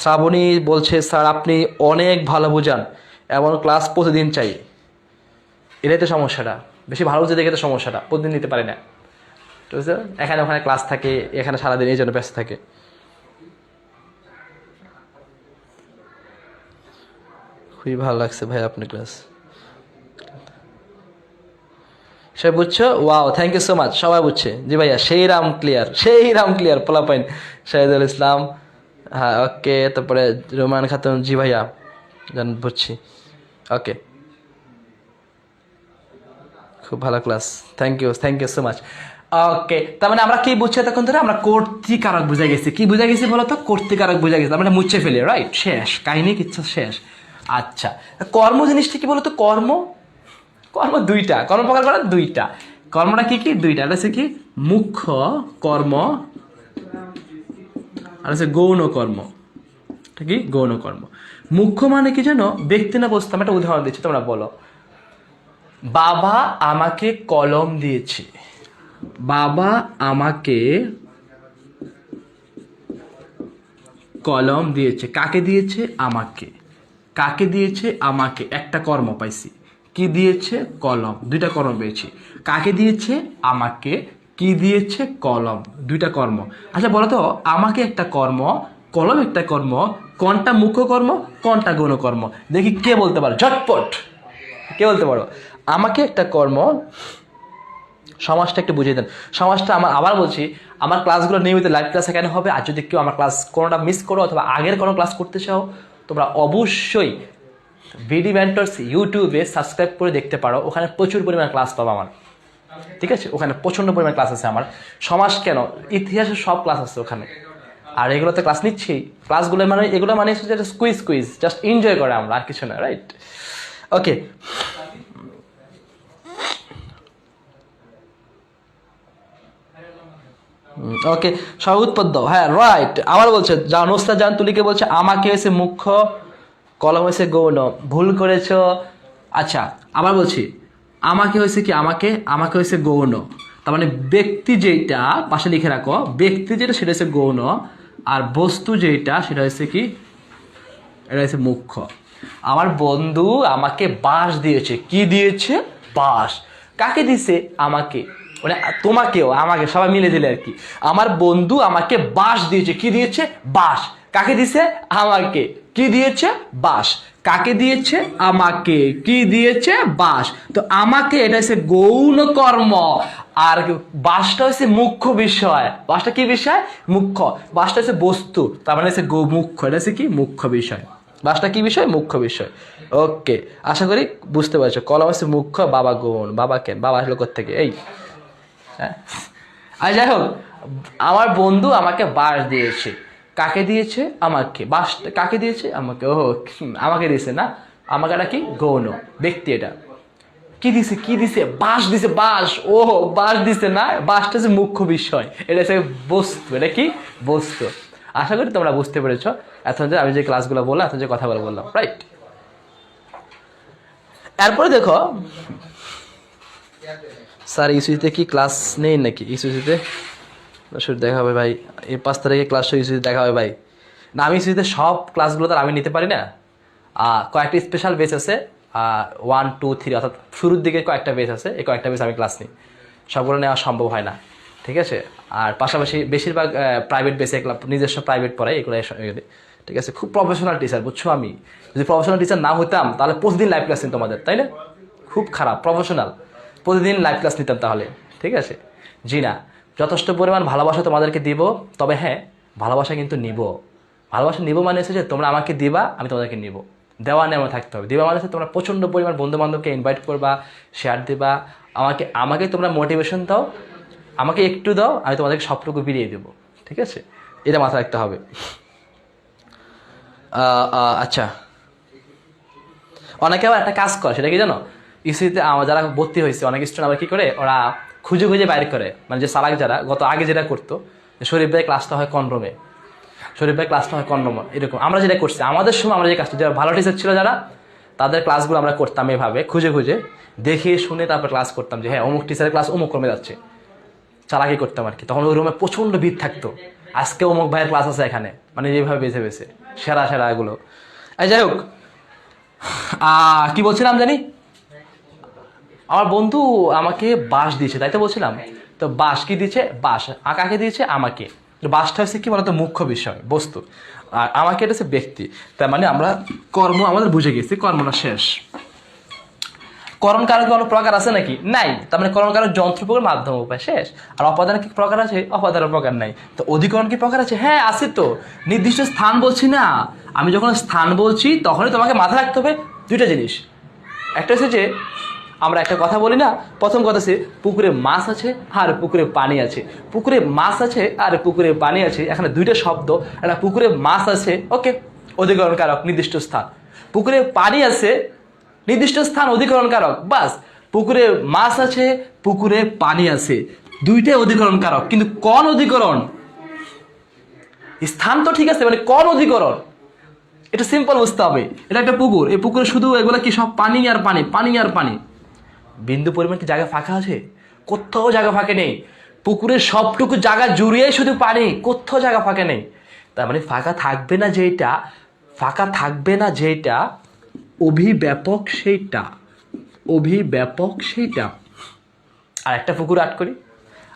শ্রাবণী বলছে স্যার আপনি অনেক ভালো বোঝান, এমন ক্লাস প্রতিদিন চাই। এটাই তো সমস্যাটা, বেশি ভালো বুঝে দেখে তো সমস্যাটা, প্রতিদিন নিতে পারি না। ঠিক আছে, এখানে ওখানে ক্লাস থাকে, এখানে সারাদিন এই জন্য ব্যস্ত থাকে। খুবই ভালো লাগছে ভাই আপনার ক্লাস। সবাই বুঝছো? Wow, thank you so much, সবাই বুঝছে। জি ভাইয়া, সেই রাম ক্লিয়ার, সেই রাম ক্লিয়ার, পোলা পয়েন্ট। শাহিদুল ইসলাম, হ্যাঁ ওকে। তারপরে রোমান খাতুন, জি ভাইয়া জান, বুঝছি। ওকে, খুব ভালো class, thank you so much. Okay, তার মানে আমরা কি বুঝছি তখন ধরে? আমরা কর্তৃকারক বুঝে গেছি। কি বুঝে গেছি বলতো? কর্তৃকারক বুঝে গেছি, আমরা মুছে ফেলি, রাইট? শেষ কাহিনী, কিচ্ছু শেষ। আচ্ছা, কর্ম জিনিসটা কি বলতো? কর্ম, কর্ম দুইটা, কর্ম প্রকার করা দুইটা। কর্মটা কি কি? দুইটা। এটা হচ্ছে কি? মুখ্য কর্ম, আর হচ্ছে গৌণ কর্ম। ঠিক কি? গৌণ কর্ম। মুখ্য মানে কি জানো? ব্যক্তি না বস্তু। আমি একটা উদাহরণ দিচ্ছি, তোমরা বলো। বাবা আমাকে কলম দিয়েছে। বাবা আমাকে কলম দিয়েছে। কাকে দিয়েছে? আমাকে। কাকে দিয়েছে? আমাকে। একটা কর্ম পাইছি। কি দিয়েছে? কলম। দুইটা কর্ম পেয়েছি। কাকে দিয়েছে? আমাকে। কি দিয়েছে? কলম। দুইটা কর্ম। আচ্ছা বলো তো, আমাকে একটা কর্ম, কলম একটা কর্ম, কোনটা মুখ্য কর্ম, কোনটা গৌণ কর্ম? দেখি কে বলতে পারো, ঝটপট কে বলতে পারো? আমাকে একটা কর্ম, সমাজটা একটু বুঝিয়ে দেন। সমাজটা আমার, আবার বলছি, আমার ক্লাসগুলো নিয়মিত লাইভ ক্লাসে কেন হবে? আর যদি কেউ আমার ক্লাস কোনোটা মিস করো অথবা আগের কোনো ক্লাস করতে চাও, তোমরা অবশ্যই বিডি মেন্টরস ইউটিউবে সাবস্ক্রাইব করে দেখতে পারো। ওখানে প্রচুর পরিমাণে ক্লাস পাবো আমার, ঠিক আছে? ওখানে প্রচণ্ড পরিমাণে ক্লাস আছে আমার। সমাজ কেন, ইতিহাসের সব ক্লাস আছে ওখানে। আর এগুলোতে ক্লাস নিচ্ছি। ক্লাসগুলো মানে, এগুলো মানে কুইজ জাস্ট এনজয় করে আমরা, আর কিছু না, রাইট? ওকে, ওকে, সবাই উৎপদ দাও। হ্যাঁ রাইট, আবার বলছে নুসরাত জাহান তুলিকে বলছে আমাকে হয়েছে মুখ্য, কলম হয়েছে গৌণ। ভুল করেছ। আচ্ছা আবার বলছি, আমাকে হয়েছে কি? আমাকে, আমাকে হয়েছে গৌণ। তার মানে ব্যক্তি যেটা পাশে লিখে রাখো, ব্যক্তি যেটা সেটা হচ্ছে গৌণ, আর বস্তু যেটা সেটা হচ্ছে কি? এটা হচ্ছে মুখ্য। আমার বন্ধু আমাকে বাঁশ দিয়েছে। কি দিয়েছে? বাঁশ। কাকে দিছে? আমাকে, মানে তোমাকেও আমাকে, সবাই মিলে দিলে আর কি। আমার বন্ধু আমাকে বাঁশ দিয়েছে। কি দিয়েছে? বাঁশ। কাকে দিছে? আমাকে। কি দিয়েছে? বাঁশ। কাকে দিয়েছে? আমাকে। কি দিয়েছে? বাঁশ। তো আমাকে এটা হচ্ছে গৌণ কর্ম, আর বাঁশটা হচ্ছে মুখ্য বিষয়। বাঁশটা কি বিষয়? মুখ্য। বাঁশটা হচ্ছে বস্তু, তার মানে হচ্ছে মুখ্য। এটা হচ্ছে কি? মুখ্য বিষয়। বাঁশটা কি বিষয়? মুখ্য বিষয়। ওকে, আশা করি বুঝতে পারছো। কলম হচ্ছে মুখ্য, বাবা গৌণ। বাবা কেন? বাবা আসলো কোত্থেকে? এই হ্যাঁ। আর যাই হোক, আমার বন্ধু আমাকে বাঁশ দিয়েছে। কাকে দিয়েছে? আমাকে। বাঁশ কাকে দিয়েছে? আমাকে। ও, আমাকে দিয়েছে না? আমাকে এটা কি? গৌণ ব্যক্তি। এটা কি দিছে? কি দিছে? বাঁশ দিছে। বাঁশ, ও বাঁশ দিছে না? বাঁশটা হচ্ছে মুখ্য বিষয়, এটা হচ্ছে বস্তু। এটা কি? বস্তু। আশা করি তোমরা বুঝতে পেরেছো এখন যে আমি যে ক্লাসগুলো বললাম, এখন যে কথাগুলো বললাম, রাইট? এরপরে দেখো, স্যার ইস্যুতে কি ক্লাস নেই নাকি? ইস্যুতে শুরু দেখা হবে ভাই, এই 5 তারিখে ক্লাস ইস্যুতে দেখা হবে ভাই। না, আমি ইস্যুতে সব ক্লাসগুলো তো আমি নিতে পারি না। কয়েকটা স্পেশাল বেচ আছে, 1, 2, 3, অর্থাৎ শুরুর দিকে কয়েকটা বেচ আছে। এই কয়েকটা বেচ আমি ক্লাস নিই, সবগুলো নেওয়া সম্ভব হয় না, ঠিক আছে? আর পাশাপাশি বেশিরভাগ প্রাইভেট বেসে নিজস্ব প্রাইভেট পড়াই, এগুলো, ঠিক আছে, খুব প্রফেশনাল টিচার, বুঝছো? আমি যদি প্রফেশনাল টিচার না হতাম তাহলে প্রতিদিন লাইভ ক্লাস নিতাম তোমাদের, তাই না? খুব খারাপ প্রফেশনাল, প্রতিদিন লাইভ ক্লাস নিতাম তাহলে, ঠিক আছে? জি না, যথেষ্ট পরিমাণ ভালোবাসা তোমাদেরকে দিব, তবে হ্যাঁ ভালোবাসা কিন্তু নিব। ভালোবাসা নিব মানে হচ্ছে যে তোমরা আমাকে দিবা, আমি তোমাদেরকে নিব। দেওয়া নেওয়া থাকতে হবে। দেওয়া মানে হচ্ছে তোমরা প্রচণ্ড পরিমাণ বন্ধুবান্ধবকে ইনভাইট করবা, শেয়ার দেবা, আমাকে তোমরা মোটিভেশন দাও, আমাকে একটু দাও, আমি তোমাদেরকে সবটুকু বিলিয়ে দেবো, ঠিক আছে? এটা মাথায় রাখতে হবে। আচ্ছা, অনেকে আবার একটা কাজ করে, সেটা কি জানো? ইসিতে যারা ভর্তি হয়েছে অনেক স্টুডেন্ট আবার কী করে, ওরা খুঁজে খুঁজে বাইর করে, মানে যে চালাক যারা আগে যেটা করতো, শরীফ ভাই ক্লাসটা হয় কনরমে, শরীফ ভাই ক্লাসটা হয় কনরম, এরকম আমরা যেটা করছি আমাদের সময়, আমরা যে কাজটা, যারা ভালো টিচার ছিল যারা, তাদের ক্লাসগুলো আমরা করতাম এভাবে খুঁজে খুঁজে দেখে শুনে তারপর ক্লাস করতাম, যে হ্যাঁ অমুক টিচারের ক্লাস অমুক ক্রমে যাচ্ছে, চালাকি করতাম আর কি। তখন ওই রুমে প্রচণ্ড ভিড় থাকতো, আজকে অমুক ভাইয়ের ক্লাস আছে এখানে, মানে যেভাবে বেছে বেছে সেরা সেরা এগুলো। যাই হোক, কি বলছিলাম জানি, আমার বন্ধু আমাকে বাঁশ দিয়েছে, তাই তো বলছিলাম। তো বাঁশ কি দিয়েছে? বাঁশ কাকে দিয়েছে? আমাকে। বাঁশটা হচ্ছে কি বলতো, মুখ্য বিষয়, বস্তু, আর আমাকে এটা হচ্ছে ব্যক্তি। তার মানে আমরা কর্ম আমাদের বুঝে গেছি, কর্মটা শেষ। করণ কারক কোনো প্রকার আছে নাকি? নাই। তার মানে করণ কারক যন্ত্র প্রকার, মাধ্যম উপায়, শেষ। আর অপাদান কি প্রকার আছে? অপাদানের প্রকার নাই। তো অধিকরণ কি প্রকার আছে? হ্যাঁ আছে তো। নির্দিষ্ট স্থান বলছি না, আমি যখন স্থান বলছি তখনই তোমাকে মাথায় রাখতে হবে দুইটা জিনিস। একটা হচ্ছে যে আমরা একটা কথা বলি না, প্রথম কথা হচ্ছে পুকুরে মাছ আছে আর পুকুরে পানি আছে। পুকুরে মাছ আছে আর পুকুরে পানি আছে, এখানে দুইটা শব্দ। একটা পুকুরে মাছ আছে, ওকে, অধিকরণ কারক, নির্দিষ্ট স্থান। পুকুরে পানি আছে, নির্দিষ্ট স্থান, অধিকরণ কারক, বাস। পুকুরে মাছ আছে, পুকুরে পানি আছে, দুইটাই অধিকরণ কারক। কিন্তু কোন অধিকরণ? স্থান তো ঠিক আছে, মানে কোন অধিকরণ এটা সিম্পল বুঝতে হবে। এটা একটা পুকুর, এই পুকুরে শুধু এগুলো কি সব পানি আর পানি, পানি আর পানি, বিন্দু পরিমাণ কি জায়গা ফাঁকা আছে? কোথাও জায়গা ফাঁকে নেই। পুকুরের সবটুকু জায়গা জুড়িয়ে শুধু পানি, কোথাও জায়গা ফাঁকা নেই। তার মানে ফাঁকা থাকবে না যেটা, ফাঁকা থাকবে না যেটা, অভিব্যাপক সেইটা, অভিব্যাপক সেইটা। আর একটা পুকুর আট করি,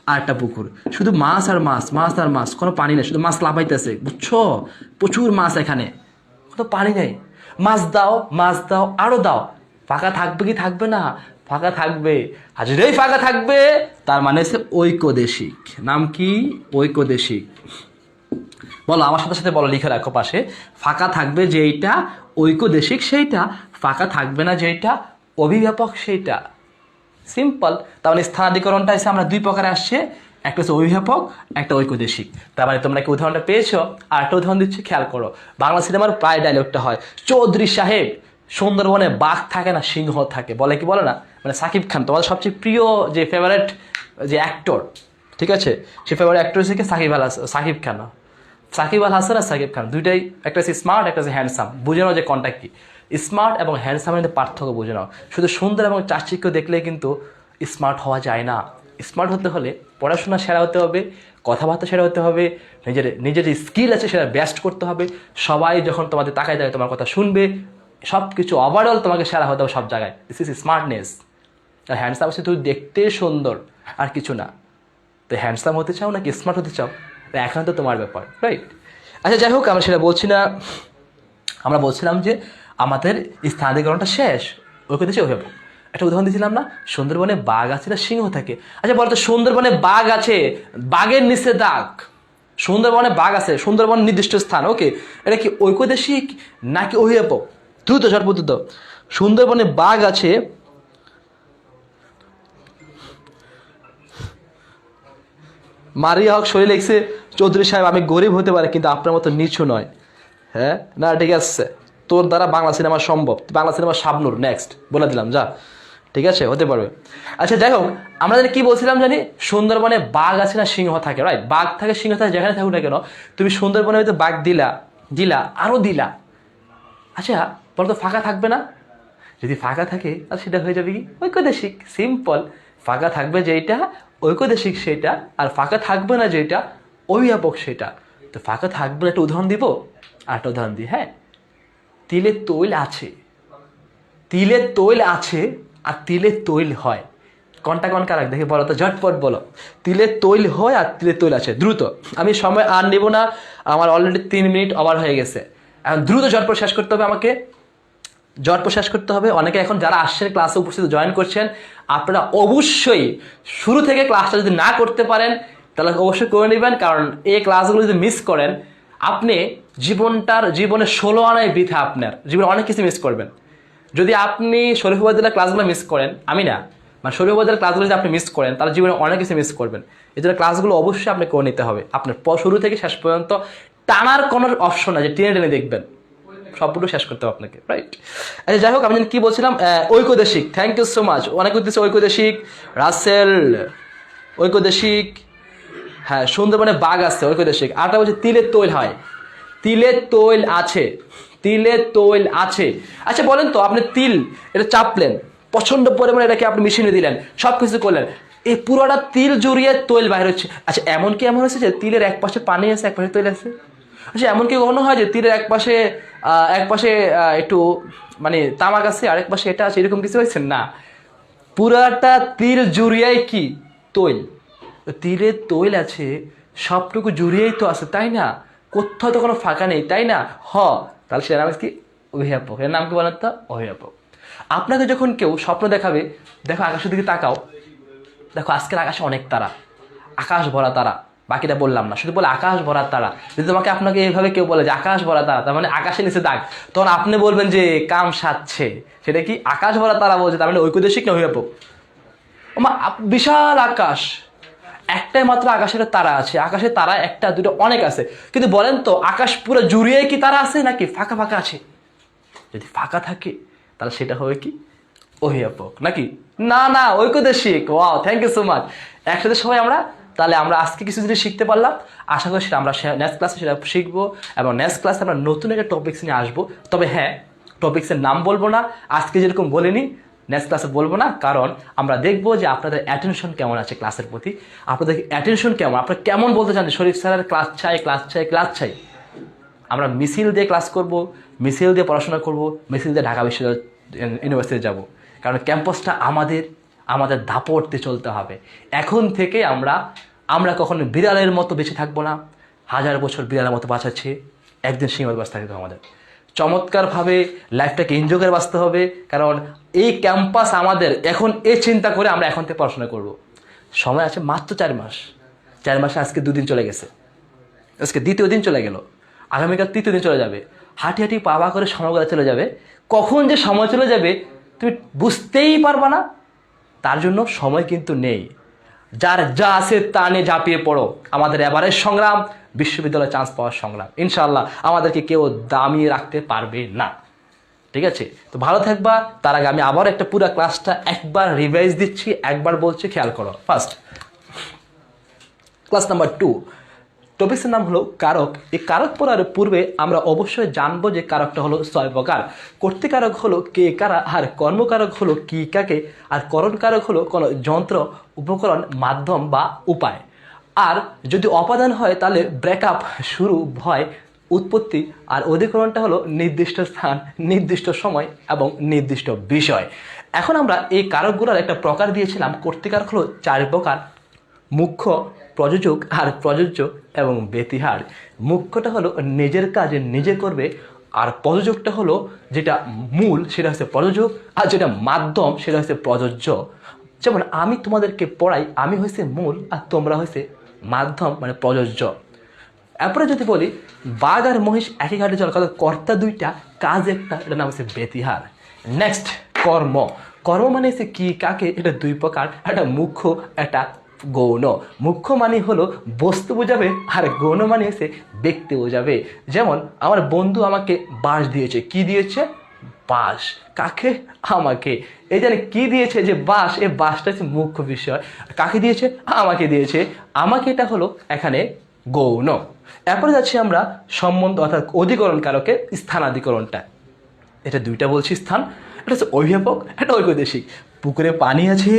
আর একটা পুকুর শুধু মাছ আর মাছ, মাছ আর মাছ, কোনো পানি নেই, শুধু মাছ লাফাইতেছে, বুঝছো? প্রচুর মাছ এখানে, কোনো পানি নেই। মাছ দাও, মাছ দাও, আরো দাও, ফাঁকা থাকবে কি থাকবে না? ফাঁকা থাকবে। আর যদি ফাঁকা থাকবে তার মানে হচ্ছে ঐকদেশিক। নাম কি? ঐকদেশিক। বলো আমার সাথে সাথে বলো, লিখে রাখো পাশে। ফাঁকা থাকবে যেইটা ঐকদেশিক সেইটা, ফাঁকা থাকবে না যেইটা অভিব্যাপক সেইটা। সিম্পল। তার মানে স্থানাধিকরণটা এসে আমরা দুই প্রকারে আসছে, একটা হচ্ছে অভিব্যাপক, একটা ঐকদেশিক। তার মানে তোমরা কি উদাহরণটা পেয়েছো? আর একটা উদাহরণ দিচ্ছি, খেয়াল করো। বাংলা সিনেমার প্রায় ডায়লগটা হয়, চৌধুরী সাহেব সুন্দরবনে বাঘ থাকে না সিংহ থাকে, বলে কি বলে না? মানে সাকিব খান, তোমাদের সবচেয়ে প্রিয় যে ফেভারিট যে অ্যাক্টর, ঠিক আছে, সে ফেভারিট অ্যাক্টর হচ্ছে কি সাকিব খান। সাকিব আল হাসান আর সাকিব খান দুইটাই, একটা হচ্ছে স্মার্ট, একটা হচ্ছে হ্যান্ডসাম। বুঝে নাও যে কোনটা কি। স্মার্ট এবং হ্যান্ডসামের মধ্যে পার্থক্য বুঝে নাও। শুধু সুন্দর এবং চাকচিক্য দেখলে কিন্তু স্মার্ট হওয়া যায় না। স্মার্ট হতে হলে পড়াশোনা সেরা হতে হবে, কথাবার্তা সেরা হতে হবে, নিজের যে স্কিল আছে সেটা বেস্ট করতে হবে। সবাই যখন তোমাদের তাকায় দেয় তোমার কথা শুনবে, সব কিছু ওভারঅল তোমাকে সেরা হতে হবে সব জায়গায়। This is smartness. আর হ্যান্ডসাম হচ্ছে তুই দেখতে সুন্দর আর কিছু না। তো হ্যান্ডসাম হতে চাও নাকি স্মার্ট হতে চাও, এখন তো তোমার ব্যাপার, রাইট? আচ্ছা যাই হোক, আমরা সেটা বলছি না। আমরা বলছিলাম যে আমাদের স্থানাধিকরণটা শেষ, ওইখানে দেশে অভিভাবক। একটা উদাহরণ দিয়েছিলাম না, সুন্দরবনে বাঘ আছে না সিংহ থাকে। আচ্ছা বলতো, সুন্দরবনে বাঘ আছে, বাঘের নিচে দাগ, সুন্দরবনে বাঘ আছে, সুন্দরবন নির্দিষ্ট স্থান, ওকে, এটা কি ঐকদেশিক নাকি অভিভাবক? দ্রুত ঝটপট দ্রুত। সুন্দরবনে বাঘ আছে, মারিয়া হক শরীর লিখছে, চৌধুরী সাহেব আমি গরিব হতে পারি কিন্তু আপনার মতো নিচু নয়। হ্যাঁ না, ঠিক আছে, তোর দ্বারা বাংলা সিনেমা সম্ভব, বাংলা সিনেমা শাবনূর নেক্সট বলে দিলাম, যা, ঠিক আছে, হতে পারবে। আচ্ছা যাই হোক, আমরা জানি কি বলছিলাম জানি, সুন্দরবনে বাঘ আছে না সিংহ থাকে, রাইট? বাঘ থাকে, সিংহ থাকে, যেখানে থাকুক না কেন, তুমি সুন্দরবনে হয়তো বাঘ দিলা, দিলা, আরো দিলা, আচ্ছা বলতো ফাঁকা থাকবে না? যদি ফাঁকা থাকে তাহলে সেটা হয়ে যাবে কি? ঐকদেশিক। সিম্পল। ফাঁকা থাকবে যেটা ঐকদেশিক সেটা, আর ফাঁকা থাকবে না যেটা অভিভাবক সেটা। তো ফাঁকা থাকবে, একটা উদাহরণ দিব, আর একটা উদাহরণ দিই। হ্যাঁ, তিলের তৈল আছে, তিলের তৈল আছে আর তিলের তৈল হয়, কোনটা কোন কারক দেখে বলো তো, ঝটপট বলো। তিলের তৈল হয় আর তিলের তৈল আছে, দ্রুত। আমি সময় আর নেব না, আমার অলরেডি 3 মিনিট ওভার হয়ে গেছে। এখন দ্রুত ঝটপট শেষ করতে হবে আমাকে, ঝটপট শেষ করতে হবে। অনেকে এখন যারা আসছেন ক্লাসে উপস্থিত জয়েন করছেন, আপনারা অবশ্যই শুরু থেকে ক্লাসটা যদি না করতে পারেন তাহলে অবশ্যই করে নেবেন, কারণ এই ক্লাসগুলো যদি মিস করেন আপনি জীবনে 16 আনায় বৃথা, আপনার জীবনে অনেক কিছু মিস করবেন। যদি আপনি শরীফ উপজেলার ক্লাসগুলো মিস করেন, আমি না মানে শরীফ উপজেলার ক্লাসগুলো যদি আপনি মিস করেন তাহলে জীবনে অনেক কিছু মিস করবেন। এই জন্য ক্লাসগুলো অবশ্যই আপনি করে নিতে হবে। আপনার শুরু থেকে শেষ পর্যন্ত টানার কোনো অপশন আছে, টেনে টেনে দেখবেন, সবগুলো শেষ করতে হবে আপনাকে, রাইট? আচ্ছা যাই হোক, আমি কি বলছিলাম, ঐকদেশিক, থ্যাংক ইউ সো মাচ, অনেক উদ্দেশ্যে ঐকদেশিক, রাসেল ঐকদেশিক, হ্যাঁ সুন্দরবনে বাঘ আছে ঐকদেশিক। আরটা বলছে তিলের তৈল হয়, তিলের তৈল আছে, তিলের তৈল আছে। আচ্ছা বলেন তো, আপনি তিল এটা চাপলেন, প্রচন্ড পরিমাণে এটাকে আপনি মেশিনে দিলেন, সব কিছু করলেন, এই পুরোটা তিল জড়িয়ে তৈল বাইরে হচ্ছে। আচ্ছা এমন কি এমন হচ্ছে যে তিলের এক পাশে পানি আছে এক পাশে তৈল আছে? আচ্ছা এমন কি কখনো হয় যে তীরের এক পাশে একটু মানে তামাক আছে, আরেক পাশে এটা আছে, এরকম কিছু হয়েছে? না, পুরাটা তিল জুড়িয়াই কি তৈল, তীরের তৈল আছে, সবটুকু জুড়িয়েই তো আছে, তাই না? কোথাও তো কোনো ফাঁকা নেই, তাই না? তাহলে সেটার নাম কি? অভিভাবক। এর নাম কি বলেন তো? অভিভাবক। আপনাকে যখন কেউ স্বপ্ন দেখাবে, দেখো আকাশের দিকে তাকাও, দেখো আজকের আকাশে অনেক তারা, আকাশ ভরা তারা, বাকিটা বললাম না, শুধু বলে আকাশ ভরা তারা। যদি আপনাকে এইভাবে কেউ বলে যে আকাশ ভরা তারা, তার মানে আকাশের নিচে দাগ, তখন আপনি বলবেন যে কাম সাচ্ছে। সেটা কি? আকাশ ভরা তারা বলছে, তার মানে ঐকদেশিক না অভিভাবক? বিশাল আকাশ, একটাই মাত্র আকাশের তারা আছে, আকাশের তারা একটা দুটো অনেক আছে, কিন্তু বলেন তো আকাশ পুরো জুড়িয়ে কি তারা আছে নাকি ফাঁকা ফাঁকা আছে? যদি ফাঁকা থাকে তাহলে সেটা হবে কি? অভিভাবক নাকি? না না, ঐকদেশিক। Wow, thank you so much. একসাথে সবাই তাহলে আমরা আজকে কিছু জিনিস শিখতে পারলাম। আশা করি সেটা আমরা নেক্সট ক্লাসে সেটা শিখবো, এবং নেক্সট ক্লাসে আমরা নতুন একটা টপিক্স নিয়ে আসবো। তবে হ্যাঁ, টপিক্সের নাম বলবো না, আজকে যেরকম বলিনি নেক্সট ক্লাসে বলবো না, কারণ আমরা দেখবো যে আপনাদের অ্যাটেনশন কেমন আছে ক্লাসের প্রতি, আপনাদের অ্যাটেনশন কেমন, আপনারা কেমন বলতে চান যে শরীফ স্যারের ক্লাস চাই ক্লাস চাই ক্লাস চাই। আমরা মিছিল দিয়ে ক্লাস করব, মিছিল দিয়ে পড়াশোনা করব, মিছিল দিয়ে ঢাকা বিশ্ববিদ্যালয় ইউনিভার্সিটি যাব, কারণ ক্যাম্পাসটা আমাদের দাপটতে চলতে হবে। এখন থেকে আমরা কখনো বিড়ালের মতো বেঁচে থাকবো না, 1000 বছর বিড়ালের মতো বাঁচাচ্ছে, একদিন সিংহের বাঁচতে থাকতে আমাদের। চমৎকারভাবে লাইফটাকে এনজয় করে বাঁচতে হবে, কারণ এই ক্যাম্পাস আমাদের। এখন এই চিন্তা করে আমরা এখন থেকে পড়াশোনা করব। সময় আছে মাত্র 4 মাস, 4 মাসে আজকে 2 দিন চলে গেছে, আজকে 2য় দিন চলে গেল, আগামীকাল 3য় দিন চলে যাবে, হাঁটি হাঁটি পা করে সময়গুলো চলে যাবে। কখন যে সময় চলে যাবে তুমি বুঝতেই পারবা না, তার জন্য সময় কিন্তু নেই। যার যা আছে তা নিয়ে ঝাঁপিয়ে পড়ো। আমাদের এবারের সংগ্রাম বিশ্ববিদ্যালয়ে চান্স পাওয়ার সংগ্রাম, ইনশাআল্লাহ আমাদেরকে কেউ দামিয়ে রাখতে পারবে না। ঠিক আছে, তো ভালো থাকবা। তার আগে আমি আবার একটা পুরো ক্লাসটা একবার রিভাইজ দিচ্ছি, একবার বলছি, খেয়াল করো। ফার্স্ট ক্লাস নাম্বার 2, টপিক্সের নাম হলো কারক। এই কারক পড়ার পূর্বে আমরা অবশ্যই জানবো যে কারকটা হলো 6 প্রকার। কর্তৃকারক হলো কে কারা, আর কর্মকারক হলো কি কাকে, আর করণকারক হলো কোনো যন্ত্র, উপকরণ, মাধ্যম বা উপায়। আর যদি অপাদান হয় তাহলে ব্রেকআপ, শুরু, ভয়, উৎপত্তি। আর অধিকরণটা হলো নির্দিষ্ট স্থান, নির্দিষ্ট সময় এবং নির্দিষ্ট বিষয়। এখন আমরা এই কারকগুলোর একটা প্রকার দিয়েছিলাম। কর্তৃকারক হলো 4 প্রকার: মুখ্য, প্রযোজক আর প্রযোজ্য এবং ব্যতিহার। মুখ্যটা হলো নিজের কাজ নিজে করবে, আর প্রযোজকটা হলো যেটা মূল সেটা হচ্ছে প্রযোজক, আর যেটা মাধ্যম সেটা হচ্ছে প্রযোজ্য। যেমন আমি তোমাদেরকে পড়াই, আমি হয়েছে মূল আর তোমরা হয়েছে মাধ্যম, মানে প্রযোজ্য। এরপরে যদি বলি বাঘ আর মহিষ একই ঘাটে চলে, কর্তা 2টা কাজ একটা, এটার নাম হচ্ছে ব্যতিহার। নেক্সট কর্ম। কর্ম মানে হচ্ছে কি কাকে, এটা 2 প্রকার, একটা মুখ্য একটা গৌণ। মুখ্য মানে হলো বস্তু বোঝাবে, আর গৌণ মানে হচ্ছে ব্যক্তি বোঝাবে। যেমন আমার বন্ধু আমাকে বাঁশ দিয়েছে, কি দিয়েছে? বাঁশ। কাকে? আমাকে। এই জানে কি দিয়েছে? যে বাঁশ। এই বাঁশটা হচ্ছে মুখ্য বিষয়। কাকে দিয়েছে? আমাকে দিয়েছে। আমাকে এটা হলো এখানে গৌণ। এরপরে যাচ্ছি আমরা সম্বন্ধ অর্থাৎ অধিকরণ কারকের স্থানাধিকরণটা। এটা 2টা বলছি স্থান, এটা হচ্ছে অভিভাবক, এটা ঐকদেশিক। পুকুরে পানি আছে,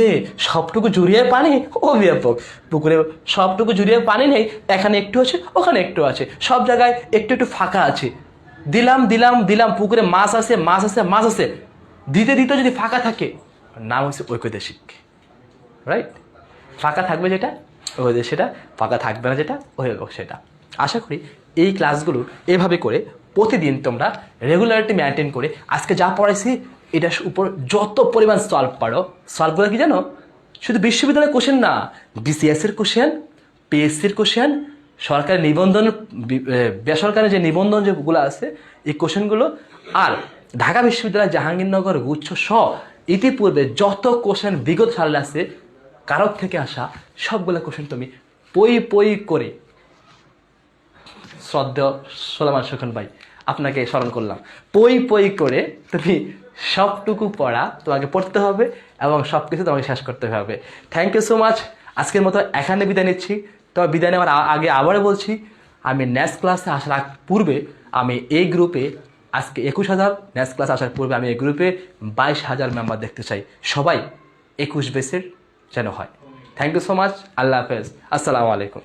সবটুকু জুড়িয়ে পানি, অভিভাবক। পুকুরে সবটুকু জুড়িয়ে পানি নেই, এখানে একটু আছে ওখানে একটু আছে, সব জায়গায় একটু একটু ফাঁকা আছে। দিলাম পুকুরে মাছ আছে মাছ আছে মাছ আছে, দিতে দিতে যদি ফাঁকা থাকে, নাম হচ্ছে ঐকদেশিক, রাইট? ফাঁকা থাকবে যেটা ঐকদেশিক, সেটা ফাঁকা থাকবে না যেটা অভিভাবক সেটা। আশা করি এই ক্লাসগুলো এভাবে করে প্রতিদিন তোমরা রেগুলারিটি মেনটেন করে আজকে যা পড়াইছি এটার উপর যত পরিমাণ সলভ পারো, সলভগুলো কি জানো, শুধু বিশ্ববিদ্যালয়ের কোশ্চেন না, বিসিএসের কোশ্চেন, পিএসসির কোশ্চেন, সরকারি নিবন্ধন, বেসরকারি যে নিবন্ধন যেগুলো আছে এই কোশ্চেনগুলো, আর ঢাকা বিশ্ববিদ্যালয় জাহাঙ্গীরনগর গুচ্ছ সহ ইতিপূর্বে যত কোশ্চেন বিগত সালে আছে কারক থেকে আসা সবগুলো কোশ্চেন তুমি পই করে, শ্রদ্ধেয় সোলামান সুখন ভাই আপনাকে স্মরণ করলাম, পই করে তুমি সবটুকু পড়া তোমাকে পড়তে হবে এবং সব কিছু তোমাকে শেষ করতে হবে। Thank you so much. আজকের মতো এখানে বিদায় নিচ্ছি। তবে বিদায় নেওয়ার আগে আবারও বলছি, আমি নেক্সট ক্লাসে আসার পূর্বে আমি এই গ্রুপে আজকে 21,000, নেক্সট ক্লাস আসার পূর্বে আমি এই গ্রুপে 22,000 মেম্বার দেখতে চাই। সবাই 21 বেসের যেন হয়। Thank you so much. আল্লাহ হাফেজ। আসসালামু আলাইকুম।